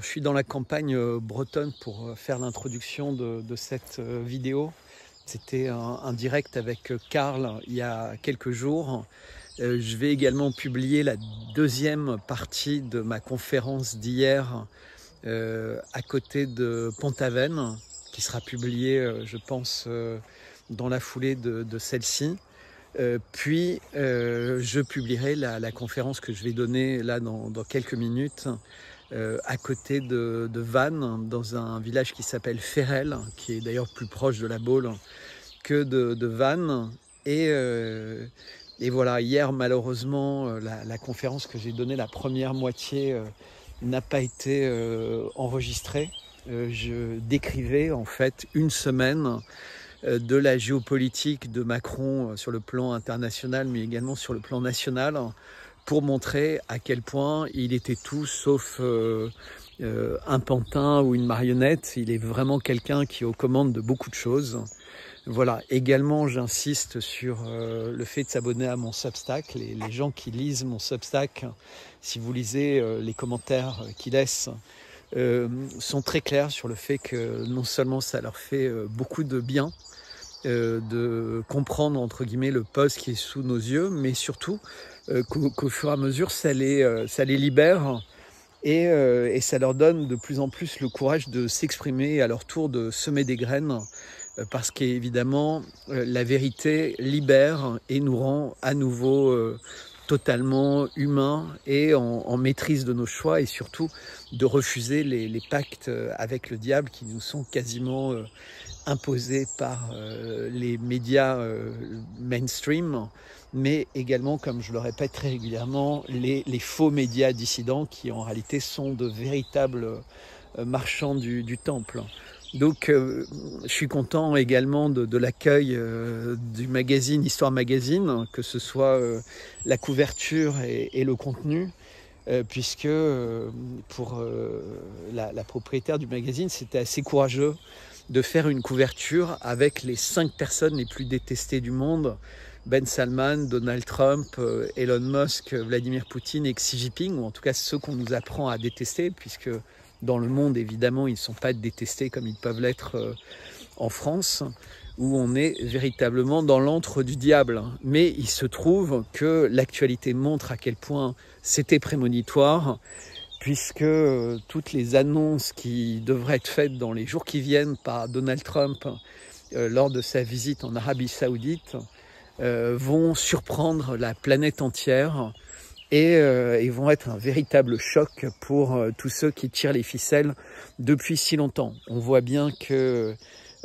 Alors, je suis dans la campagne bretonne pour faire l'introduction de cette vidéo. C'était un direct avec Karl il y a quelques jours. Je vais également publier la deuxième partie de ma conférence d'hier à côté de Pont-Aven, qui sera publiée, je pense, dans la foulée de celle-ci. Puis je publierai la conférence que je vais donner là dans quelques minutes à côté de Vannes, dans un village qui s'appelle Ferrel, qui est d'ailleurs plus proche de la Baule que de Vannes. Et voilà, hier malheureusement la conférence que j'ai donnée, la première moitié, n'a pas été enregistrée. Je décrivais en fait une semaine de la géopolitique de Macron sur le plan international, mais également sur le plan national, pour montrer à quel point il était tout sauf un pantin ou une marionnette. Il est vraiment quelqu'un qui est aux commandes de beaucoup de choses. Voilà. Également, j'insiste sur le fait de s'abonner à mon Substack. Les gens qui lisent mon Substack, si vous lisez les commentaires qu'ils laissent, sont très clairs sur le fait que non seulement ça leur fait beaucoup de bien, de comprendre entre guillemets le poste qui est sous nos yeux, mais surtout qu'au fur et à mesure ça les libère et ça leur donne de plus en plus le courage de s'exprimer et à leur tour de semer des graines, parce qu'évidemment la vérité libère et nous rend à nouveau totalement humains et en maîtrise de nos choix, et surtout de refuser les pactes avec le diable qui nous sont quasiment imposés par les médias mainstream, mais également, comme je le répète très régulièrement, les faux médias dissidents qui en réalité sont de véritables marchands du temple. Donc je suis content également de l'accueil du magazine Histoire Magazine, que ce soit la couverture et le contenu, puisque pour la propriétaire du magazine, c'était assez courageux de faire une couverture avec les 5 personnes les plus détestées du monde: Ben Salman, Donald Trump, Elon Musk, Vladimir Poutine et Xi Jinping, ou en tout cas ceux qu'on nous apprend à détester, puisque dans le monde, évidemment, ils ne sont pas détestés comme ils peuvent l'être en France, où on est véritablement dans l'antre du diable. Mais il se trouve que l'actualité montre à quel point c'était prémonitoire, puisque toutes les annonces qui devraient être faites dans les jours qui viennent par Donald Trump lors de sa visite en Arabie Saoudite vont surprendre la planète entière et vont être un véritable choc pour tous ceux qui tirent les ficelles depuis si longtemps. On voit bien que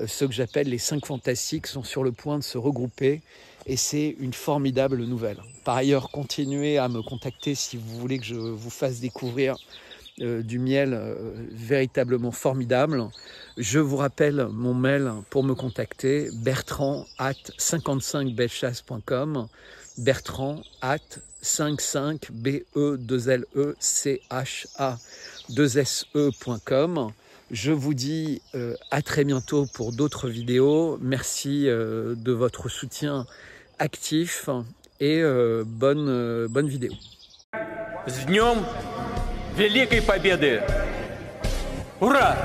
ceux que j'appelle les 5 fantastiques sont sur le point de se regrouper, et c'est une formidable nouvelle. Par ailleurs, continuez à me contacter si vous voulez que je vous fasse découvrir du miel véritablement formidable. Je vous rappelle mon mail pour me contacter: bertrand@55bellechasse.com, bertrand@55be2lecha2se.com. Je vous dis à très bientôt pour d'autres vidéos. Merci de votre soutien actif et bonne vidéo. С днем Великой Победы! Ура!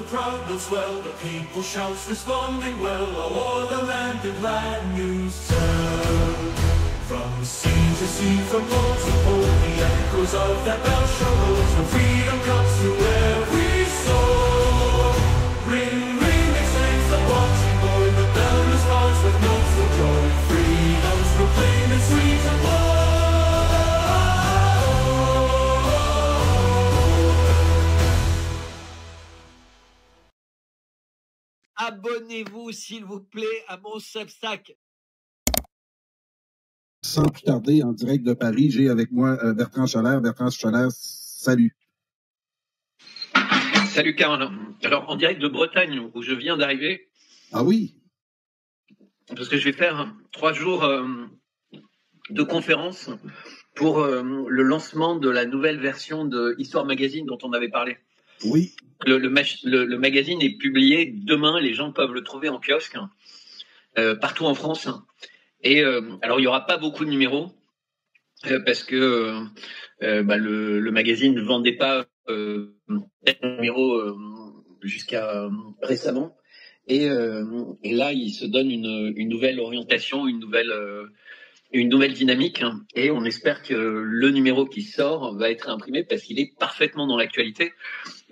crowd knows well, the people shouts responding well. O'er the land and land news tell. From sea to sea, from pole to pole, the echoes of that bell show rolls. When freedom comes through every soul. Ring, ring, exclaims the watching boy. The bell responds with notes of joy. Freedom's proclaimed in sweet and low. Abonnez-vous, s'il vous plaît, à mon Substack. Sans plus tarder, en direct de Paris, j'ai avec moi Bertrand Scholler. Bertrand Scholler, salut. Salut Karl. Alors, en direct de Bretagne, où je viens d'arriver. Ah oui? Parce que je vais faire 3 jours de conférence pour le lancement de la nouvelle version de Histoire Magazine dont on avait parlé. Oui. Le magazine est publié demain, les gens peuvent le trouver en kiosque, partout en France. Et alors, il n'y aura pas beaucoup de numéros, parce que le magazine ne vendait pas de numéros jusqu'à récemment. Et là, il se donne une nouvelle orientation, une nouvelle dynamique. Et on espère que le numéro qui sort va être imprimé parce qu'il est parfaitement dans l'actualité.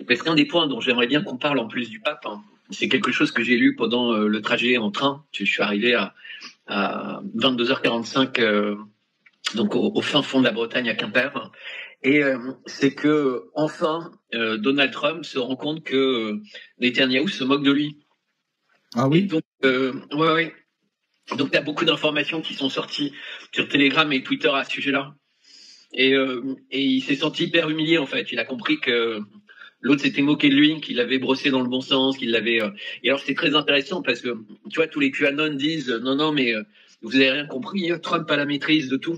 Parce qu'un des points dont j'aimerais bien qu'on parle en plus du pape, c'est quelque chose que j'ai lu pendant le trajet en train. Je suis arrivé à 22h45, donc au fin fond de la Bretagne, à Quimper. Et c'est que enfin Donald Trump se rend compte que Netanyahou se moque de lui. Ah oui? Et donc, ouais. Donc, tu as beaucoup d'informations qui sont sorties sur Telegram et Twitter à ce sujet-là. Et il s'est senti hyper humilié, en fait. Il a compris que l'autre s'était moqué de lui, qu'il l'avait brossé dans le bon sens, qu'il l'avait... Et alors, c'est très intéressant parce que, tu vois, tous les QAnon disent « Non, mais vous avez rien compris, Trump a la maîtrise de tout. »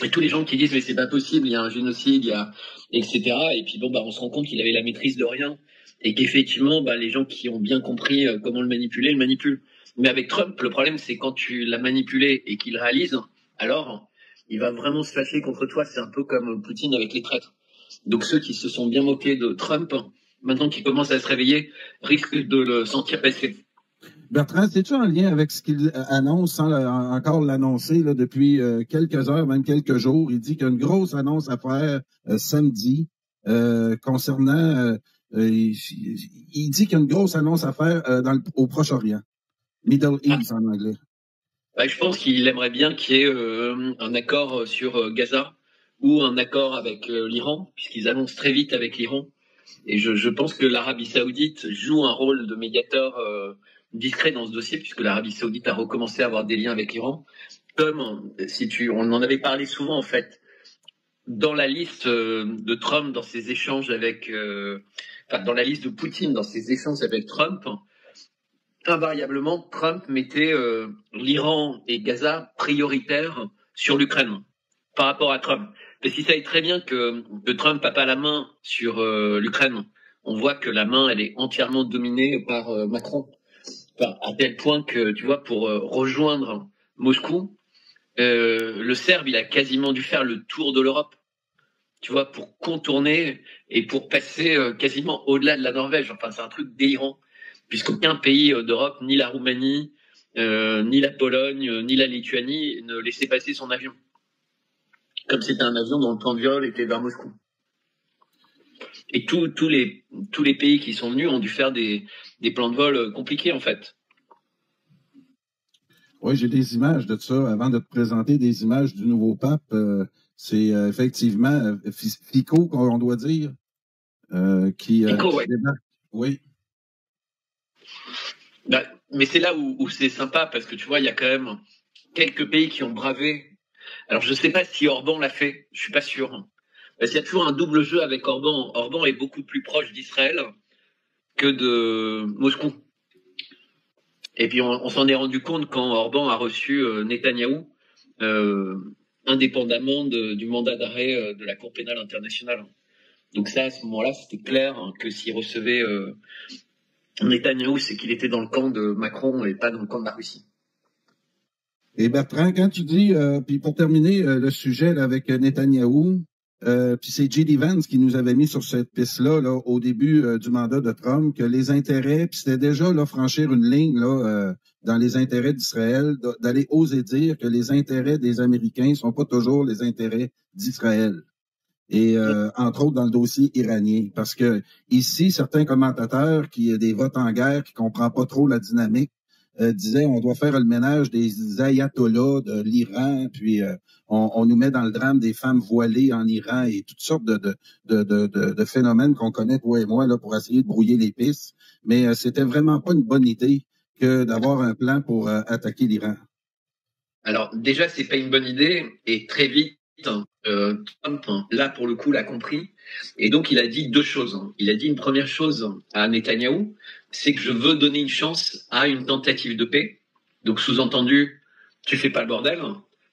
Et tous les gens qui disent « Mais c'est pas possible, il y a un génocide, il y a... » etc. Et puis, on se rend compte qu'il avait la maîtrise de rien. Et qu'effectivement, les gens qui ont bien compris comment le manipuler, le manipulent. Mais avec Trump, le problème, c'est quand tu l'as manipulé et qu'il réalise, alors il va vraiment se fâcher contre toi. C'est un peu comme Poutine avec les traîtres. Donc ceux qui se sont bien moqués de Trump, maintenant qu'ils commencent à se réveiller, risquent de le sentir passer. Bertrand, c'est-tu en lien avec ce qu'il annonce, sans encore l'annoncer là, depuis quelques heures, même quelques jours? Il dit qu'il y a une grosse annonce à faire samedi concernant... il dit qu'il y a une grosse annonce à faire au Proche-Orient. Middle East en anglais. Je pense qu'il aimerait bien qu'il y ait un accord sur Gaza ou un accord avec l'Iran, puisqu'ils annoncent très vite avec l'Iran. Et je pense que l'Arabie Saoudite joue un rôle de médiateur discret dans ce dossier, puisque l'Arabie Saoudite a recommencé à avoir des liens avec l'Iran. Comme, on en avait parlé souvent en fait, dans la liste de Trump, dans ses échanges avec... dans la liste de Poutine, dans ses échanges avec Trump... Invariablement, Trump mettait l'Iran et Gaza prioritaires sur l'Ukraine par rapport à Trump. Parce qu'il savait très bien que Trump n'a pas la main sur l'Ukraine. On voit que la main, elle est entièrement dominée par Macron. Enfin, à tel point que, tu vois, pour rejoindre Moscou, le Serbe, il a quasiment dû faire le tour de l'Europe. Tu vois, pour contourner et pour passer quasiment au-delà de la Norvège. Enfin, c'est un truc délirant. Puisqu'aucun pays d'Europe, ni la Roumanie, ni la Pologne, ni la Lituanie, ne laissait passer son avion. Comme c'était un avion dont le plan de vol était vers Moscou. Et tous les pays qui sont venus ont dû faire des plans de vol compliqués, en fait. Oui, j'ai des images de ça. Avant de te présenter des images du nouveau pape, c'est effectivement Fico, qu'on doit dire, qui débarque. Oui. Mais c'est là où c'est sympa, parce que tu vois, il y a quand même quelques pays qui ont bravé. Alors, je ne sais pas si Orban l'a fait, je suis pas sûr. Parce qu'il y a toujours un double jeu avec Orban. Orban est beaucoup plus proche d'Israël que de Moscou. Et puis, on s'en est rendu compte quand Orban a reçu Netanyahou, indépendamment du mandat d'arrêt de la Cour pénale internationale. Donc ça, à ce moment-là, c'était clair que s'il recevait... Netanyahou, c'est qu'il était dans le camp de Macron et pas dans le camp de la Russie. Et Bertrand, quand tu dis, puis pour terminer le sujet là, avec Netanyahou, Puis c'est J.D. Vance qui nous avait mis sur cette piste-là là, au début du mandat de Trump, que les intérêts, puis c'était déjà là, franchir une ligne là, dans les intérêts d'Israël, d'aller oser dire que les intérêts des Américains sont pas toujours les intérêts d'Israël. Et entre autres dans le dossier iranien. Parce que ici, certains commentateurs qui des votes en guerre, qui comprennent pas trop la dynamique, disaient on doit faire le ménage des ayatollahs de l'Iran, puis on nous met dans le drame des femmes voilées en Iran et toutes sortes de phénomènes qu'on connaît, toi et moi, là, pour essayer de brouiller les pistes. Mais c'était vraiment pas une bonne idée que d'avoir un plan pour attaquer l'Iran. Alors déjà, c'est pas une bonne idée, et très vite, Trump, là pour le coup, l'a compris, et donc il a dit deux choses. Il a dit une première chose à Netanyahou, c'est que je veux donner une chance à une tentative de paix. Donc sous-entendu, tu fais pas le bordel.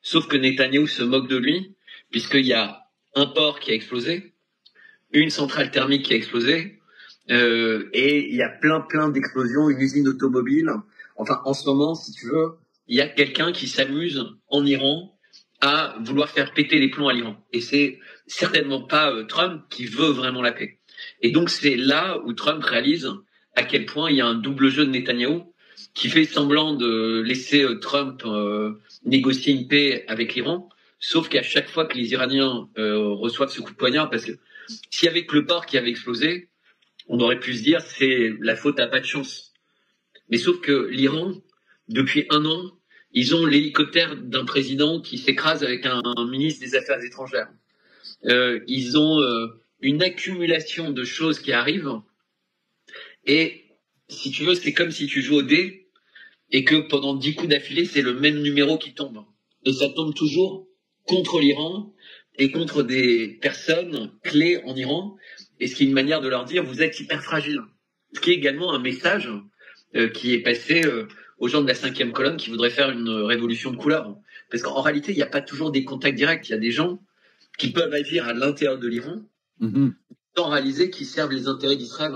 Sauf que Netanyahou se moque de lui, puisqu'il y a un port qui a explosé, une centrale thermique qui a explosé, et il y a plein d'explosions, une usine automobile. Enfin, en ce moment, si tu veux, il y a quelqu'un qui s'amuse en Iran à vouloir faire péter les plombs à l'Iran. Et c'est certainement pas Trump qui veut vraiment la paix. Et donc c'est là où Trump réalise à quel point il y a un double jeu de Netanyahou qui fait semblant de laisser Trump négocier une paix avec l'Iran, sauf qu'à chaque fois que les Iraniens reçoivent ce coup de poignard, parce que s'il y avait que le port qui avait explosé, on aurait pu se dire c'est la faute à pas de chance. Mais sauf que l'Iran, depuis un an, ils ont l'hélicoptère d'un président qui s'écrase avec un ministre des Affaires étrangères. Ils ont une accumulation de choses qui arrivent. Et si tu veux, c'est comme si tu joues au dé et que pendant 10 coups d'affilée, c'est le même numéro qui tombe. Et ça tombe toujours contre l'Iran et contre des personnes clés en Iran. Et ce qui est une manière de leur dire, vous êtes hyper fragile. Ce qui est également un message qui est passé aux gens de la 5e colonne qui voudraient faire une révolution de couleur. Parce qu'en réalité, il n'y a pas toujours des contacts directs. Il y a des gens qui peuvent agir à l'intérieur de l'Iran sans réaliser qu'ils servent les intérêts d'Israël.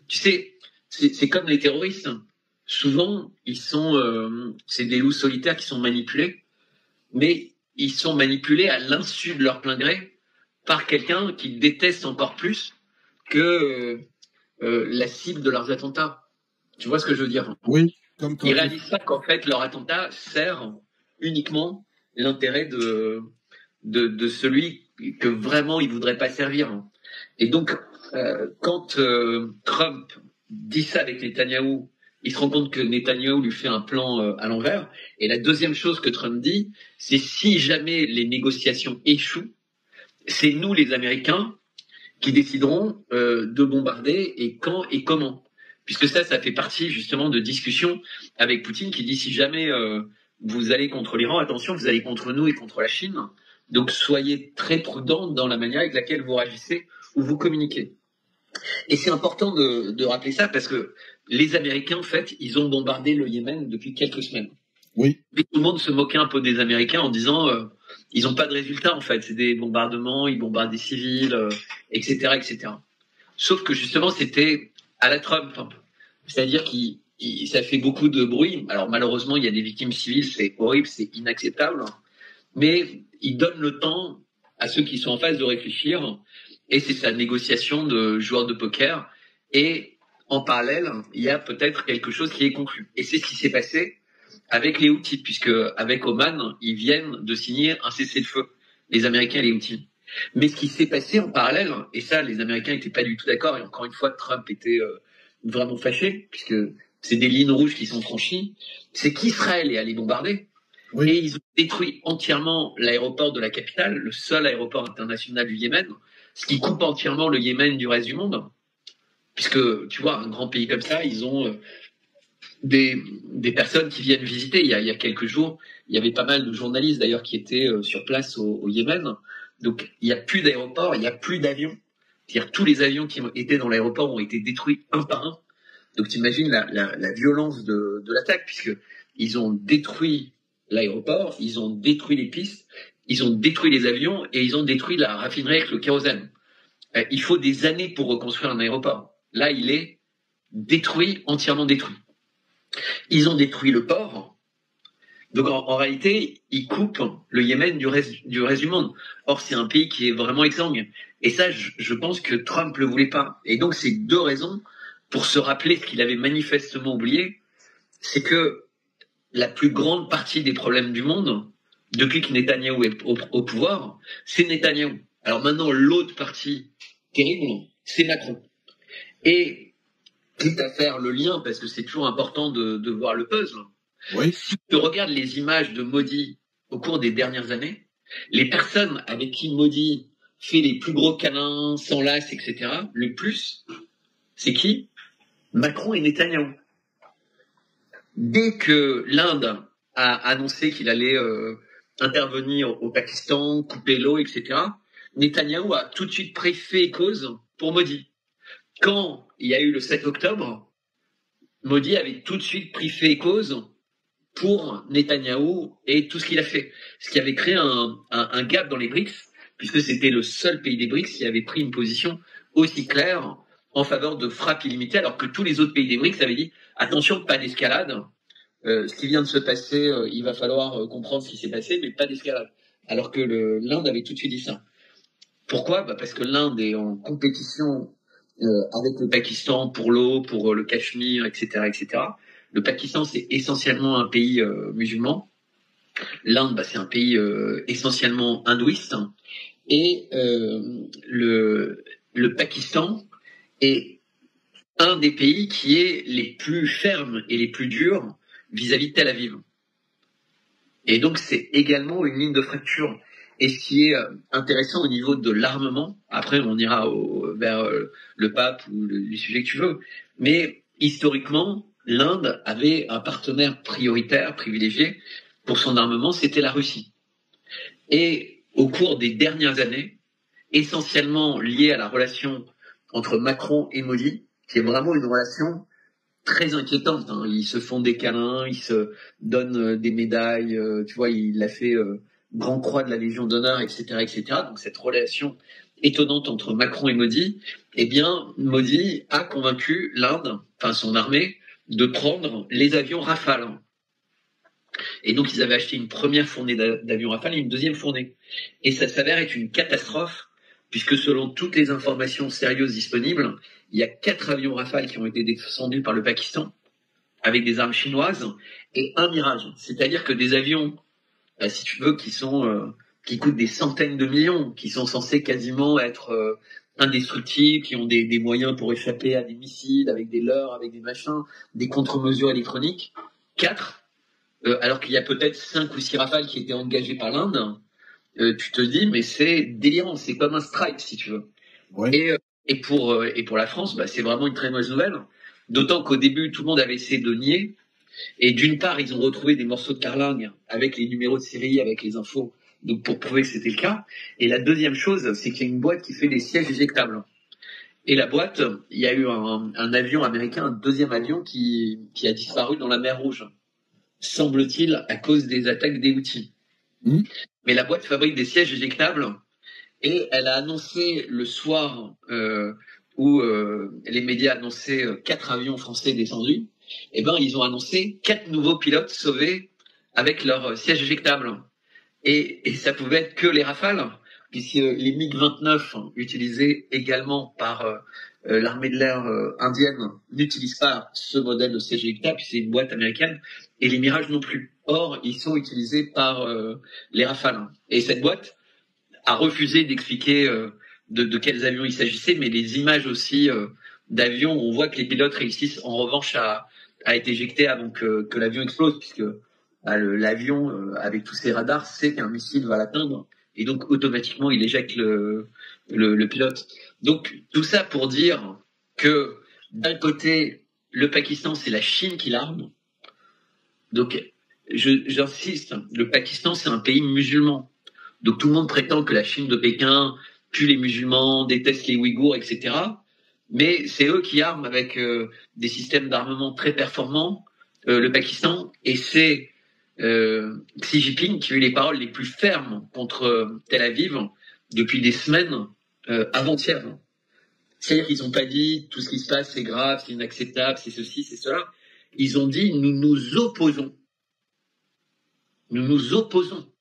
Tu sais, c'est comme les terroristes. Souvent, ils sont, c'est des loups solitaires qui sont manipulés, mais ils sont manipulés à l'insu de leur plein gré par quelqu'un qu'ils détestent encore plus que la cible de leurs attentats. Tu vois ce que je veux dire? Oui. Ils réalisent pas qu'en fait leur attentat sert uniquement l'intérêt de celui que vraiment ils voudraient pas servir. Et donc quand Trump dit ça avec Netanyahou, il se rend compte que Netanyahou lui fait un plan à l'envers. Et la deuxième chose que Trump dit, c'est si jamais les négociations échouent, c'est nous les Américains qui décideront de bombarder et quand et comment. Puisque ça fait partie justement de discussions avec Poutine qui dit si jamais vous allez contre l'Iran, attention, vous allez contre nous et contre la Chine. Donc soyez très prudents dans la manière avec laquelle vous réagissez ou vous communiquez. Et c'est important de rappeler ça parce que les Américains, en fait, ils ont bombardé le Yémen depuis quelques semaines. Oui. Et tout le monde se moquait un peu des Américains en disant ils n'ont pas de résultats en fait, c'est des bombardements, ils bombardent des civils, etc., etc. Sauf que justement c'était à la Trump, c'est-à-dire qu'il ça fait beaucoup de bruit. Alors malheureusement il y a des victimes civiles, c'est horrible, c'est inacceptable, mais il donne le temps à ceux qui sont en phase de réfléchir. Et c'est sa négociation de joueurs de poker. Et en parallèle, il y a peut-être quelque chose qui est conclu. Et c'est ce qui s'est passé avec les Houthis, puisque avec Oman, ils viennent de signer un cessez-le-feu, les Américains et les Houthis. Mais ce qui s'est passé en parallèle, et ça, les Américains n'étaient pas du tout d'accord, et encore une fois, Trump était vraiment fâché, puisque c'est des lignes rouges qui sont franchies, c'est qu'Israël est allé bombarder. Oui. Et ils ont détruit entièrement l'aéroport de la capitale, le seul aéroport international du Yémen, ce qui coupe entièrement le Yémen du reste du monde. Puisque, tu vois, un grand pays comme ça, ils ont des personnes qui viennent visiter. Il y a quelques jours, il y avait pas mal de journalistes d'ailleurs qui étaient sur place au Yémen. Donc, il n'y a plus d'aéroport, il n'y a plus d'avions. C'est-à-dire tous les avions qui étaient dans l'aéroport ont été détruits un par un. Donc, tu imagines la violence de l'attaque, puisqu'ils ont détruit l'aéroport, ils ont détruit les pistes, ils ont détruit les avions et ils ont détruit la raffinerie avec le kérosène. Il faut des années pour reconstruire un aéroport. Là, il est détruit, entièrement détruit. Ils ont détruit le port, Donc en réalité, ils coupent le Yémen du reste du monde. Or, c'est un pays qui est vraiment exsangue. Et ça, je pense que Trump le voulait pas. Et donc, c'est deux raisons pour se rappeler ce qu'il avait manifestement oublié, c'est que la plus grande partie des problèmes du monde, depuis que Netanyahou est au pouvoir, c'est Netanyahou. Alors maintenant, l'autre partie terrible, c'est Macron. Et quitte à faire le lien, parce que c'est toujours important de voir le puzzle, Oui. si tu regardes les images de Modi au cours des dernières années, les personnes avec qui Modi fait les plus gros câlins, s'enlace, etc., le plus, c'est qui? Macron et Netanyahou. Dès que l'Inde a annoncé qu'il allait intervenir au Pakistan, couper l'eau, etc., Netanyahou a tout de suite fait cause pour Modi. Quand il y a eu le 7 octobre, Modi avait tout de suite fait cause pour Netanyahou et tout ce qu'il a fait. Ce qui avait créé un gap dans les BRICS, puisque c'était le seul pays des BRICS qui avait pris une position aussi claire en faveur de frappes illimitées, alors que tous les autres pays des BRICS avaient dit « Attention, pas d'escalade, ce qui vient de se passer, il va falloir comprendre ce qui s'est passé, mais pas d'escalade. » Alors que l'Inde avait tout de suite dit ça. Pourquoi? Parce que l'Inde est en compétition avec le Pakistan pour l'eau, pour le Cachemire, etc., etc. Le Pakistan, c'est essentiellement un pays musulman. L'Inde, c'est un pays essentiellement hindouiste. Et le Pakistan est un des pays qui est les plus fermes et les plus durs vis-à-vis de Tel Aviv. Et donc, c'est également une ligne de fracture. Et ce qui est intéressant au niveau de l'armement, après on ira vers le pape ou le sujet que tu veux, mais historiquement, l'Inde avait un partenaire prioritaire, privilégié pour son armement, c'était la Russie. Et au cours des dernières années, essentiellement liée à la relation entre Macron et Modi, qui est vraiment une relation très inquiétante. Hein. Ils se font des câlins, ils se donnent des médailles. Tu vois, il a fait Grand Croix de la Légion d'honneur, etc., etc. Donc cette relation étonnante entre Macron et Modi, eh bien, Modi a convaincu l'Inde, enfin son armée, de prendre les avions Rafale. Et donc ils avaient acheté une première fournée d'avions Rafale et une deuxième fournée. Et ça s'avère être une catastrophe, puisque selon toutes les informations sérieuses disponibles, il y a 4 avions Rafale qui ont été descendus par le Pakistan avec des armes chinoises et un Mirage. C'est-à-dire que des avions, si tu veux, qui coûtent des centaines de millions, qui sont censés quasiment être indestructibles, qui ont des moyens pour échapper à des missiles, avec des leurres, avec des machins, des contre-mesures électroniques, 4, alors qu'il y a peut-être 5 ou 6 Rafales qui étaient engagés par l'Inde, tu te dis, mais c'est délirant, c'est comme un strike, si tu veux. Oui. Et pour la France, c'est vraiment une très mauvaise nouvelle. D'autant qu'au début, tout le monde avait essayé de nier. Et d'une part, ils ont retrouvé des morceaux de carlingue avec les numéros de série, avec les infos, donc pour prouver que c'était le cas. Et la deuxième chose, c'est qu'il y a une boîte qui fait des sièges éjectables. Et la boîte, il y a eu un avion américain, un deuxième avion qui a disparu dans la mer Rouge, semble-t-il, à cause des attaques des Houthis. Mais la boîte fabrique des sièges éjectables. Et elle a annoncé le soir où les médias annonçaient 4 avions français descendus, eh ben ils ont annoncé 4 nouveaux pilotes sauvés avec leur siège éjectable. Et ça pouvait être que les Rafales, puisque les MiG-29 utilisés également par l'armée de l'air indienne n'utilisent pas ce modèle de siège éjectable, c'est une boîte américaine, et les Mirage non plus. Or, ils sont utilisés par les Rafales. Et cette boîte a refusé d'expliquer de quels avions il s'agissait, mais les images aussi d'avions, on voit que les pilotes réussissent en revanche à être éjectés avant que l'avion explose, puisque l'avion, avec tous ses radars, sait qu'un missile va l'atteindre, et donc automatiquement il éjecte le pilote. Donc tout ça pour dire que d'un côté, le Pakistan, c'est la Chine qui l'arme. Donc j'insiste, le Pakistan, c'est un pays musulman. Donc tout le monde prétend que la Chine de Pékin tue les musulmans, déteste les Ouïghours, etc. Mais c'est eux qui arment avec des systèmes d'armement très performants le Pakistan. Et c'est Xi Jinping qui a eu les paroles les plus fermes contre Tel Aviv depuis des semaines avant-hier. C'est-à-dire qu'ils n'ont pas dit tout ce qui se passe c'est grave, c'est inacceptable, c'est ceci, c'est cela. Ils ont dit nous nous opposons nous nous opposons.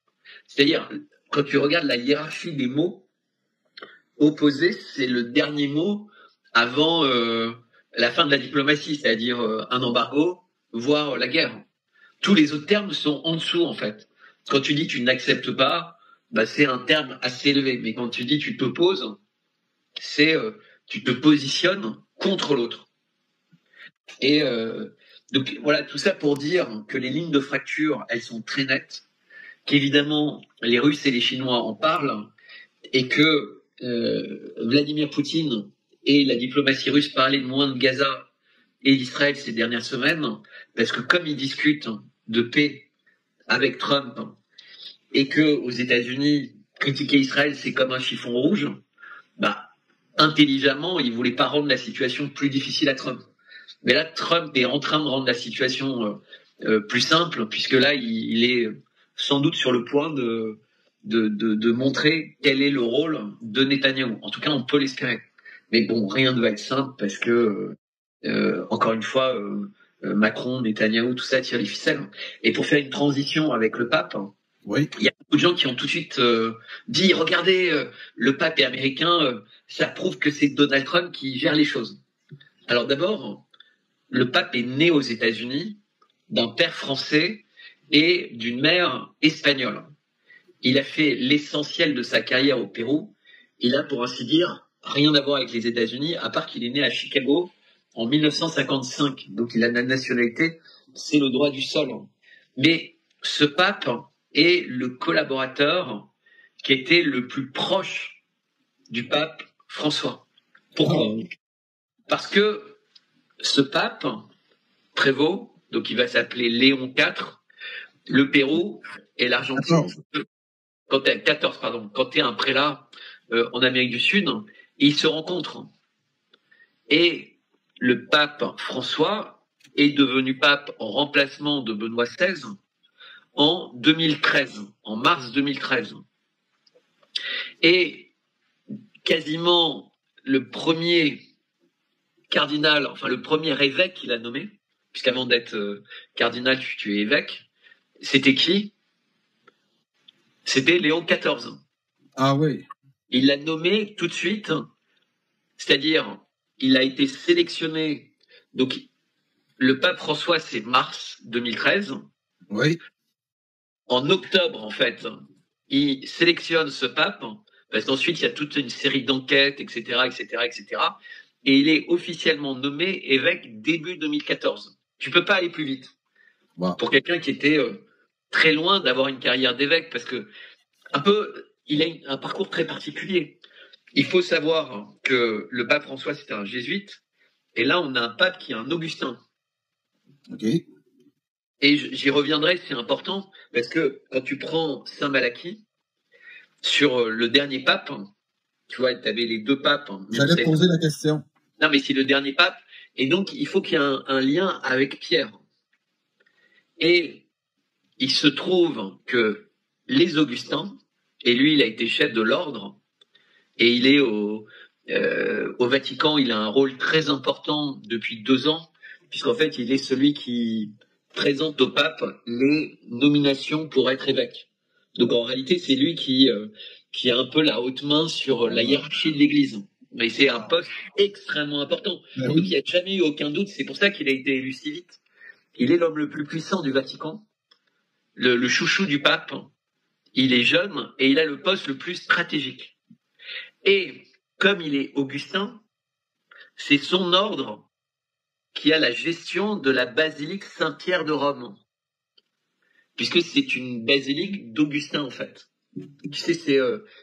C'est-à-dire, quand tu regardes la hiérarchie des mots, opposer, c'est le dernier mot avant la fin de la diplomatie, c'est-à-dire un embargo, voire la guerre. Tous les autres termes sont en dessous, en fait. Quand tu dis tu n'acceptes pas, bah, c'est un terme assez élevé. Mais quand tu dis tu t'opposes, c'est tu te positionnes contre l'autre. Et donc voilà, tout ça pour dire que les lignes de fracture, elles sont très nettes, qu'évidemment les Russes et les Chinois en parlent, et que Vladimir Poutine et la diplomatie russe parlaient moins de Gaza et d'Israël ces dernières semaines, parce que comme ils discutent de paix avec Trump, et que aux États-Unis, critiquer Israël, c'est comme un chiffon rouge, bah, intelligemment, ils voulaient pas rendre la situation plus difficile à Trump. Mais là, Trump est en train de rendre la situation plus simple, puisque là, il est sans doute sur le point de montrer quel est le rôle de Netanyahou. En tout cas, on peut l'espérer. Mais bon, rien ne va être simple parce que, encore une fois, Macron, Netanyahou, tout ça tire les ficelles. Et pour faire une transition avec le pape, Oui. il y a beaucoup de gens qui ont tout de suite dit, regardez, le pape est américain, ça prouve que c'est Donald Trump qui gère les choses. Alors d'abord, le pape est né aux États-Unis d'un père français et d'une mère espagnole. Il a fait l'essentiel de sa carrière au Pérou. Il a, pour ainsi dire, rien à voir avec les États-Unis, à part qu'il est né à Chicago en 1955. Donc il a la nationalité, c'est le droit du sol. Mais ce pape est le collaborateur qui était le plus proche du pape François. Pourquoi ? Parce que ce pape, Prévost, donc il va s'appeler Léon IV, le Pérou et l'Argentine. Quand tu es un prélat en Amérique du Sud, ils se rencontrent. Et le pape François est devenu pape en remplacement de Benoît XVI en 2013, en mars 2013. Et quasiment le premier cardinal, enfin le premier évêque qu'il a nommé, puisqu'avant d'être cardinal, tu es évêque, c'était qui ? C'était Léon XIV. Ah oui. Il l'a nommé tout de suite, c'est-à-dire il a été sélectionné. Donc le pape François, c'est mars 2013. Oui. En octobre, en fait, il sélectionne ce pape, parce qu'ensuite il y a toute une série d'enquêtes, etc., etc., etc. Et il est officiellement nommé évêque début 2014. Tu peux pas aller plus vite. Wow. Pour quelqu'un qui était très loin d'avoir une carrière d'évêque, parce que il a un parcours très particulier. Il faut savoir que le pape François, c'était un jésuite, et là, on a un pape qui est un augustin. OK. Et j'y reviendrai, c'est important, parce que quand tu prends Saint Malachie, sur le dernier pape, tu vois, tu avais les deux papes. J'allais te poser la question. Non, mais c'est le dernier pape, et donc il faut qu'il y ait un lien avec Pierre. Et il se trouve que les Augustins, et lui, il a été chef de l'ordre, et il est au Vatican, il a un rôle très important depuis 2 ans, puisqu'en fait, il est celui qui présente au pape les nominations pour être évêque. Donc en réalité, c'est lui qui a un peu la haute main sur la hiérarchie de l'Église. Mais c'est un poste extrêmement important. Ben Donc oui. il n'y a jamais eu aucun doute, c'est pour ça qu'il a été élu si vite. Il est l'homme le plus puissant du Vatican, le chouchou du pape. Il est jeune et il a le poste le plus stratégique. Et comme il est augustin, c'est son ordre qui a la gestion de la basilique Saint-Pierre de Rome, puisque c'est une basilique d'Augustin en fait. Tu sais,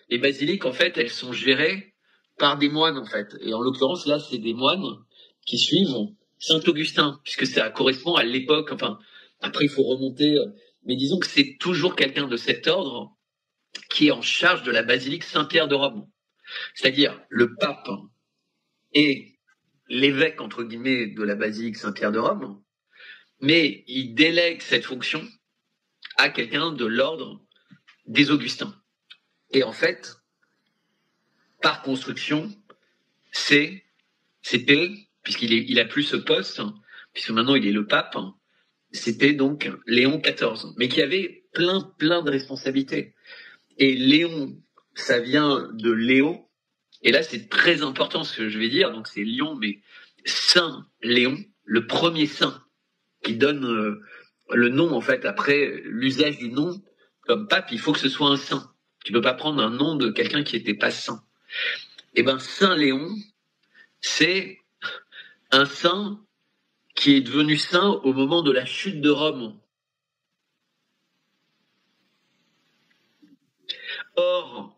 les basiliques en fait, elles sont gérées par des moines en fait. Et en l'occurrence là, c'est des moines qui suivent Saint-Augustin, puisque ça correspond à l'époque. Enfin, après il faut remonter, mais disons que c'est toujours quelqu'un de cet ordre qui est en charge de la basilique Saint-Pierre de Rome. C'est-à-dire le pape est l'évêque entre guillemets de la basilique Saint-Pierre de Rome, mais il délègue cette fonction à quelqu'un de l'ordre des Augustins. Et en fait, par construction, c'était, puisqu'il a plus ce poste, puisque maintenant il est le pape, c'était donc Léon XIV, mais qui avait plein de responsabilités. Et Léon, ça vient de Léo. Et là, c'est très important ce que je vais dire. Donc, c'est Lion, mais Saint Léon, le premier saint qui donne le nom, en fait, après l'usage du nom. Comme pape, il faut que ce soit un saint. Tu peux pas prendre un nom de quelqu'un qui n'était pas saint. Eh ben, Saint Léon, c'est un saint qui est devenu saint au moment de la chute de Rome. Or,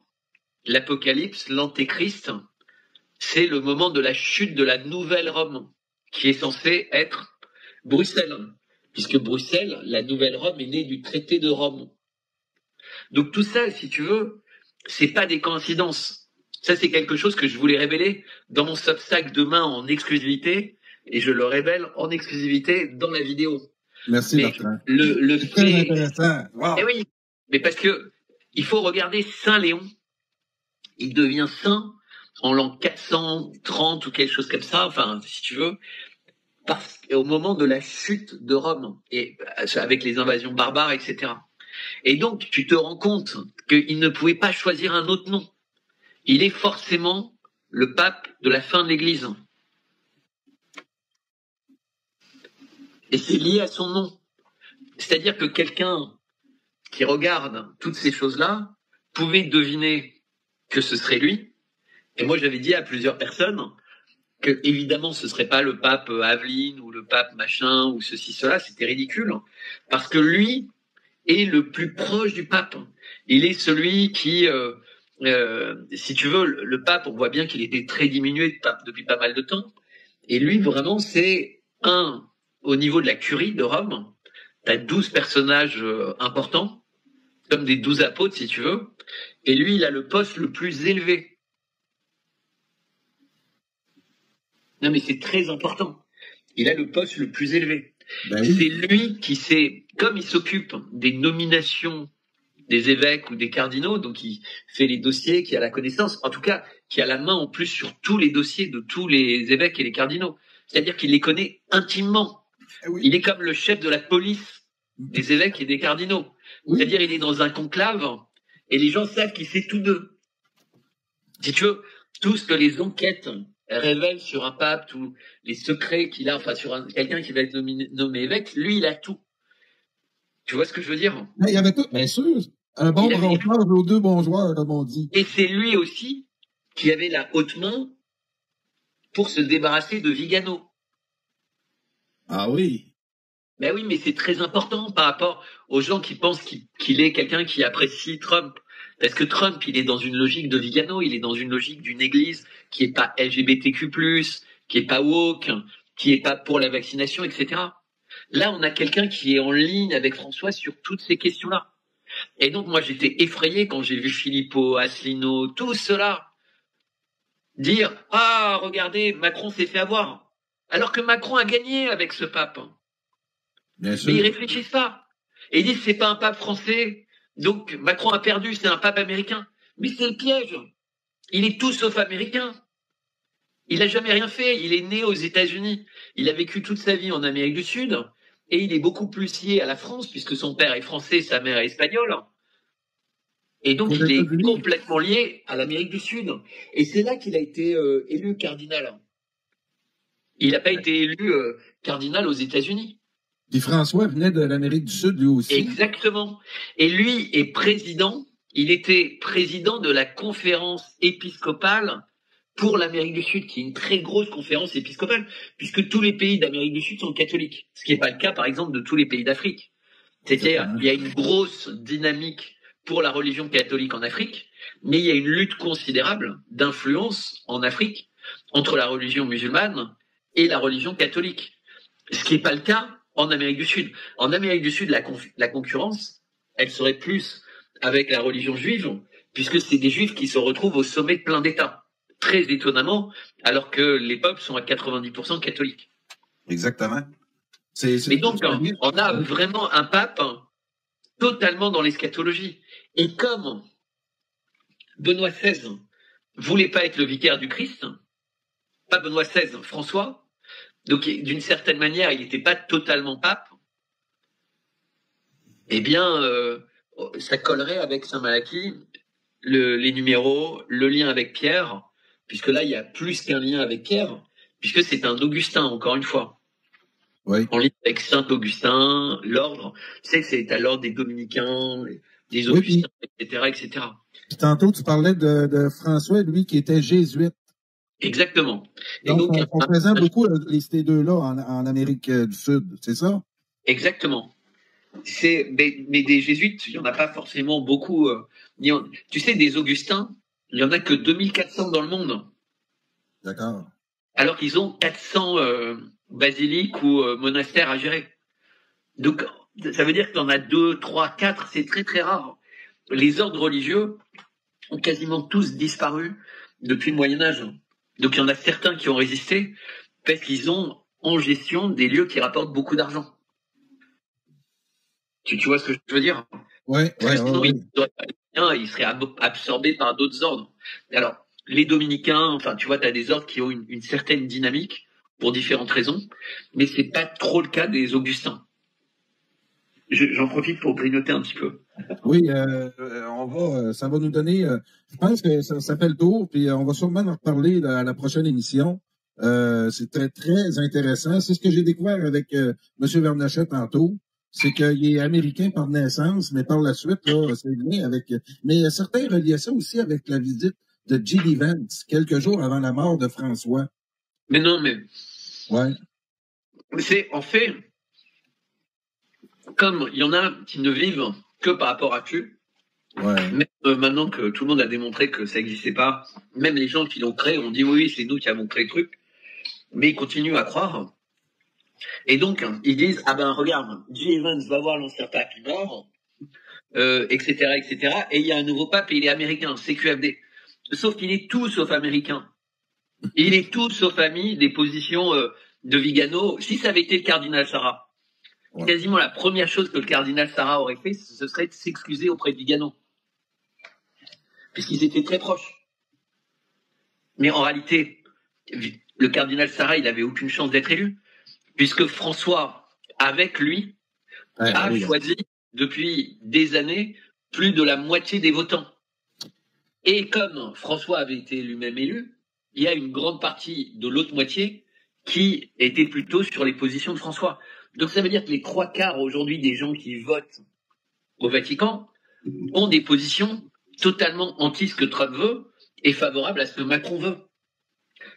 l'Apocalypse, l'Antéchrist, c'est le moment de la chute de la nouvelle Rome, qui est censée être Bruxelles, puisque Bruxelles, la nouvelle Rome, est née du traité de Rome. Donc tout ça, si tu veux, c'est pas des coïncidences. Ça, c'est quelque chose que je voulais révéler dans mon Substack demain en exclusivité, et je le révèle en exclusivité dans la vidéo. Merci, Mais Bertrand. le C'est très fait... intéressant. Wow. Eh oui, mais parce que il faut regarder Saint Léon. Il devient saint en l'an 430 ou quelque chose comme ça, enfin, si tu veux, au moment de la chute de Rome, et avec les invasions barbares, etc. Et donc, tu te rends compte qu'il ne pouvait pas choisir un autre nom. Il est forcément le pape de la fin de l'Église. Et c'est lié à son nom. C'est-à-dire que quelqu'un qui regarde toutes ces choses-là pouvait deviner que ce serait lui. Et moi, j'avais dit à plusieurs personnes que, évidemment, ce serait pas le pape Aveline ou le pape machin ou ceci, cela. C'était ridicule. Parce que lui est le plus proche du pape. Il est celui qui, si tu veux, le pape, on voit bien qu'il était très diminué depuis pas mal de temps. Et lui, vraiment, c'est au niveau de la curie de Rome, t'as 12 personnages importants, comme des 12 apôtres, si tu veux. Et lui, il a le poste le plus élevé. Non, mais c'est très important. Il a le poste le plus élevé. Ben oui. C'est lui qui sait, comme il s'occupe des nominations des évêques ou des cardinaux, donc il fait les dossiers, qui a la connaissance, en tout cas, qui a la main en plus sur tous les dossiers de tous les évêques et les cardinaux. C'est-à-dire qu'il les connaît intimement. Oui. Il est comme le chef de la police des évêques et des cardinaux. Oui. C'est-à-dire il est dans un conclave et les gens savent qu'il sait tout d'eux. Si tu veux, tout ce que les enquêtes révèlent sur un pape, tous les secrets qu'il a, enfin sur quelqu'un qui va être nommé évêque, lui il a tout. Tu vois ce que je veux dire? Mais il y avait tout, bien sûr. Un bon Il avait- bronzeur aux deux bons joueurs, comme on dit. Et c'est lui aussi qui avait la haute main pour se débarrasser de Vigano. Ah oui. Ben oui, mais c'est très important par rapport aux gens qui pensent qu'il est quelqu'un qui apprécie Trump. Parce que Trump, il est dans une logique de Vigano, il est dans une logique d'une église qui est pas LGBTQ+, qui est pas woke, qui est pas pour la vaccination, etc. Là, on a quelqu'un qui est en ligne avec François sur toutes ces questions-là. Et donc, moi, j'étais effrayé quand j'ai vu Philippot, Asselineau, tout cela dire « Ah, regardez, Macron s'est fait avoir ». Alors que Macron a gagné avec ce pape. Bien sûr. Mais ils réfléchissent pas. Et ils disent c'est pas un pape français, donc Macron a perdu, c'est un pape américain. Mais c'est le piège. Il est tout sauf américain. Il a jamais rien fait. Il est né aux États-Unis. Il a vécu toute sa vie en Amérique du Sud. Et il est beaucoup plus lié à la France, puisque son père est français, sa mère est espagnole. Et donc, Aux il est États-Unis. complètement lié à l'Amérique du Sud. Et c'est là qu'il a été élu cardinal. Il n'a pas été élu cardinal aux États-Unis. Puis François venait de l'Amérique du Sud, lui aussi. Exactement. Et lui est président, il était président de la conférence épiscopale pour l'Amérique du Sud, qui est une très grosse conférence épiscopale, puisque tous les pays d'Amérique du Sud sont catholiques. Ce qui n'est pas le cas, par exemple, de tous les pays d'Afrique. C'est-à-dire, il y a une grosse dynamique pour la religion catholique en Afrique, mais il y a une lutte considérable d'influence en Afrique entre la religion musulmane et la religion catholique. Ce qui n'est pas le cas en Amérique du Sud. En Amérique du Sud, la concurrence, elle serait plus avec la religion juive, puisque c'est des juifs qui se retrouvent au sommet de plein d'États. Très étonnamment, alors que les peuples sont à 90% catholiques. Exactement. Mais donc, on a vraiment un pape totalement dans l'eschatologie. Et comme Benoît XVI voulait pas être le vicaire du Christ, pas Benoît XVI, François, donc d'une certaine manière, il n'était pas totalement pape. eh bien, ça collerait avec Saint-Malachie, les numéros, le lien avec Pierre, puisque là, il y a plus qu'un lien avec Pierre, puisque c'est un Augustin, encore une fois. Oui. En lien avec Saint-Augustin, l'ordre. Tu sais que c'est à l'ordre des Dominicains, des Oui, Augustins, etc., etc. puis tantôt, tu parlais de François, lui, qui était jésuite. Exactement. Et Donc, donc, on présente beaucoup ces deux-là en Amérique du Sud, c'est ça? exactement. Mais des jésuites, il n'y en a pas forcément beaucoup. Tu sais, des Augustins, il n'y en a que 2400 dans le monde. D'accord. Alors qu'ils ont 400 basiliques ou monastères à gérer. Donc, ça veut dire qu'il y en a 2, 3, 4, c'est très très rare. Les ordres religieux ont quasiment tous disparu depuis le Moyen-Âge. Donc, il y en a certains qui ont résisté parce qu'ils ont en gestion des lieux qui rapportent beaucoup d'argent. Tu vois ce que je veux dire? Oui, oui, Sinon, oui. ils seraient absorbés par d'autres ordres. Alors, les dominicains, enfin, tu vois, tu as des ordres qui ont une certaine dynamique pour différentes raisons, mais c'est pas trop le cas des Augustins. J'en profite pour grignoter un petit peu. Oui, ça va nous donner, je pense que ça fait le tour, puis on va sûrement en reparler à la prochaine émission. C'est très, très intéressant. C'est ce que j'ai découvert avec M. Vernochet tantôt. C'est qu'il est américain par naissance, mais par la suite, là, c'est lié avec... Mais certains reliaient ça aussi avec la visite de J.D. Vance, quelques jours avant la mort de François. Mais non, mais Ouais. c'est en fait, comme il y en a qui ne vivent que par rapport à tu, Ouais. même maintenant que tout le monde a démontré que ça n'existait pas, même les gens qui l'ont créé ont dit oui, c'est nous qui avons créé le truc, mais ils continuent à croire. Et donc, ils disent, ah ben regarde, J. Evans va voir l'ancien pape, il meurt, etc., etc., et il y a un nouveau pape et il est américain, CQFD. Sauf qu'il est tout sauf américain. Il est tout sauf ami des positions de Vigano. Si ça avait été le cardinal Sarah, Ouais. quasiment la première chose que le cardinal Sarah aurait fait, ce serait de s'excuser auprès de Vigano. Puisqu'ils étaient très proches. Mais en réalité, le cardinal Sarah, il n'avait aucune chance d'être élu. Puisque François, avec lui, a choisi depuis des années plus de la moitié des votants. Et comme François avait été lui-même élu, il y a une grande partie de l'autre moitié qui était plutôt sur les positions de François. Donc ça veut dire que les 3/4 aujourd'hui des gens qui votent au Vatican ont des positions totalement anti ce que Trump veut et favorables à ce que Macron veut.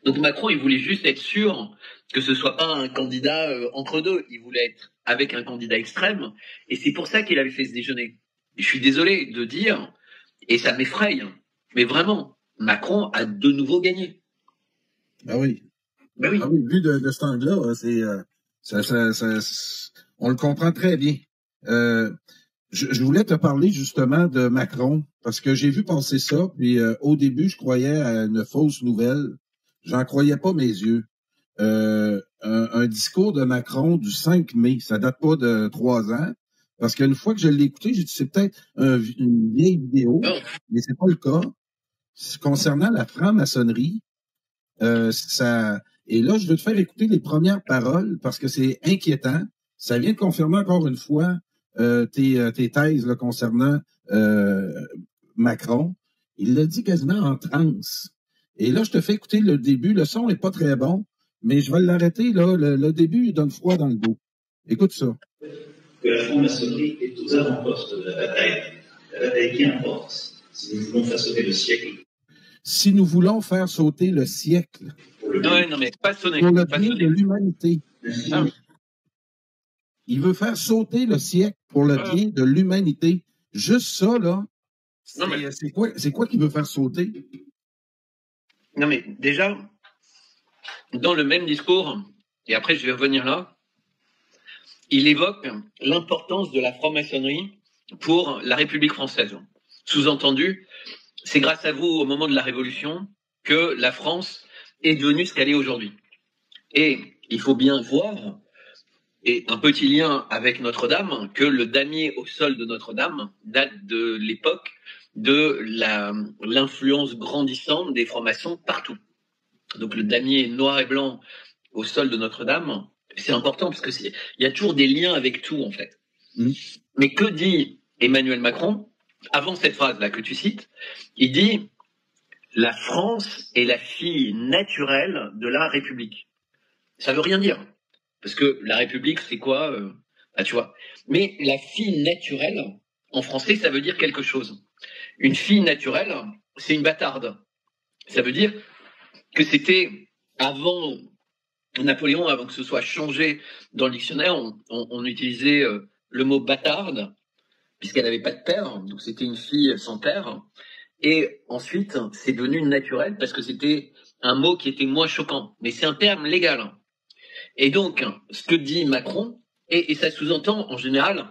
Donc Macron, il voulait juste être sûr que ce soit pas un candidat entre deux. Il voulait être avec un candidat extrême. Et c'est pour ça qu'il avait fait ce déjeuner. Et je suis désolé de dire, et ça m'effraie, mais vraiment, Macron a de nouveau gagné. Ah oui. Ben oui. Ah oui, vu de cet angle-là, c'est on le comprend très bien. Je voulais te parler justement de Macron, parce que j'ai vu passer ça, puis au début, je croyais à une fausse nouvelle. J'en croyais pas mes yeux. Un discours de Macron du 5 mai, ça date pas de 3 ans, parce qu'une fois que je l'ai écouté, j'ai dit c'est peut-être une vieille vidéo, mais c'est pas le cas. Concernant la franc-maçonnerie, et là, je veux te faire écouter les premières paroles parce que c'est inquiétant. Ça vient de confirmer encore une fois tes thèses là, concernant Macron. Il l'a dit quasiment en transe. Et là, je te fais écouter le début. Le son n'est pas très bon, mais je vais l'arrêter. Là. Le début, il donne froid dans le dos. Écoute ça. Que la franc-maçonnerie est aux avant-postes de la bataille. La bataille qui importe, si nous voulons faire sauter le siècle. Si nous voulons faire sauter le siècle. Non, mais pas sonner. Pour le pas bien sonner. de l'humanité. Ah. Il veut faire sauter le siècle pour le bien de l'humanité. Juste ça, là, c'est quoi qu'il veut faire sauter? Non, mais déjà, dans le même discours, et après je vais revenir là, il évoque l'importance de la franc-maçonnerie pour la République française. Sous-entendu, c'est grâce à vous, au moment de la Révolution, que la France est devenue ce qu'elle est aujourd'hui. Et il faut bien voir, et un petit lien avec Notre-Dame, que le damier au sol de Notre-Dame date de l'époque de l'influence grandissante des francs-maçons partout. Donc le damier noir et blanc au sol de Notre-Dame, c'est important parce que il y a toujours des liens avec tout en fait. Mais que dit Emmanuel Macron avant cette phrase-là que tu cites? Il dit « La France est la fille naturelle de la République ». Ça veut rien dire. Parce que la République, c'est quoi tu vois. Mais la fille naturelle, en français, ça veut dire quelque chose. Une fille naturelle, c'est une bâtarde. Ça veut dire que c'était avant Napoléon, avant que ce soit changé dans le dictionnaire, on utilisait le mot bâtarde, puisqu'elle n'avait pas de père, donc c'était une fille sans père. Et ensuite, c'est devenu naturel parce que c'était un mot qui était moins choquant. Mais c'est un terme légal. Et donc, ce que dit Macron, et ça sous-entend, en général,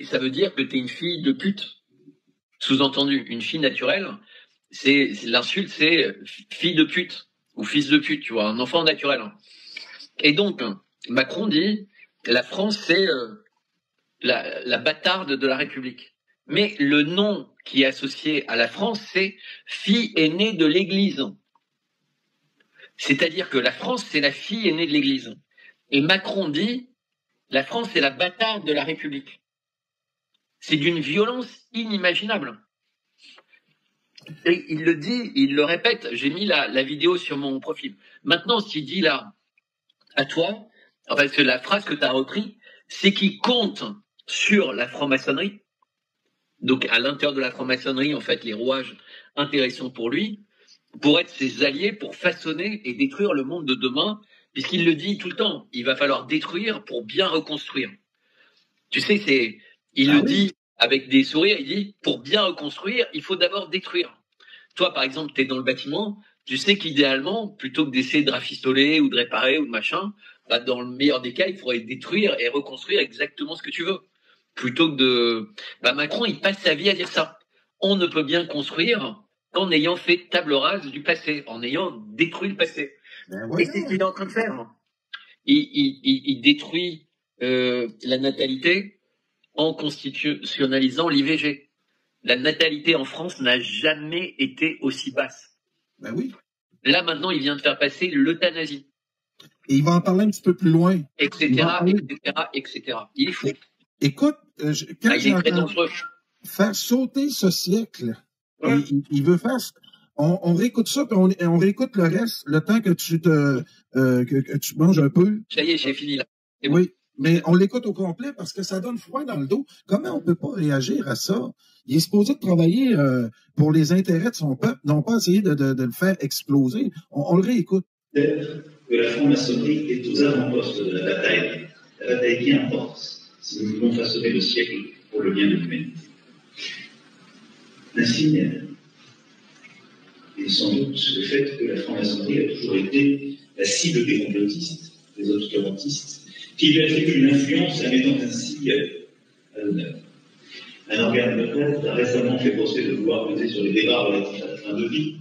ça veut dire que tu es une fille de pute. Sous-entendu, une fille naturelle, l'insulte, c'est fille de pute, ou fils de pute, tu vois, un enfant naturel. Et donc, Macron dit, la France, c'est la bâtarde de la République. Mais le nom qui est associé à la France, c'est fille aînée de l'Église. C'est-à-dire que la France, c'est la fille aînée de l'Église. Et Macron dit, la France, c'est la bâtarde de la République. C'est d'une violence inimaginable. Et il le dit, il le répète, j'ai mis la vidéo sur mon profil. Maintenant, s'il dit là, à toi, enfin, c'est la phrase que tu as repris, c'est qu'il compte sur la franc-maçonnerie. Donc, à l'intérieur de la franc-maçonnerie, en fait, les rouages intéressants pour lui, pour être ses alliés, pour façonner et détruire le monde de demain, puisqu'il le dit tout le temps, il va falloir détruire pour bien reconstruire. Tu sais, il le dit avec des sourires, il dit, pour bien reconstruire, il faut d'abord détruire. Toi, par exemple, tu es dans le bâtiment, tu sais qu'idéalement, plutôt que d'essayer de rafistoler ou de réparer ou de machin, bah, dans le meilleur des cas, il faudrait détruire et reconstruire exactement ce que tu veux. Plutôt que de... Bah, Macron, il passe sa vie à dire ça. On ne peut bien construire qu'en ayant fait table rase du passé, en ayant détruit le passé. Et c'est ce qu'il est en train de faire. Il détruit la natalité en constitutionnalisant l'IVG. La natalité en France n'a jamais été aussi basse. Ben oui. Là, maintenant, il vient de faire passer l'euthanasie. Et il va en parler un petit peu plus loin. Etc., etc. Il est fou. Écoute, quand il est très dangereux. Faire sauter ce siècle, il veut faire... On réécoute ça, puis on réécoute le reste, le temps que que tu manges un peu. Ça y est, j'ai fini là. Oui, mais on l'écoute au complet parce que ça donne froid dans le dos. Comment on peut pas réagir à ça? Il est supposé de travailler pour les intérêts de son peuple, non pas essayer de le faire exploser. On le réécoute. Que la franc-maçonnerie est aux avant-postes de la bataille qui importe si nous voulons façonner le siècle pour le bien de l'humanité. Ainsi, et sans doute le fait que la franc-maçonnerie a toujours été la cible des complotistes, des obscurantistes, qui lui attribuent une influence la mettant ainsi à l'honneur. Un organe de presse a récemment fait procès de vouloir peser sur les débats relatifs à la fin de vie,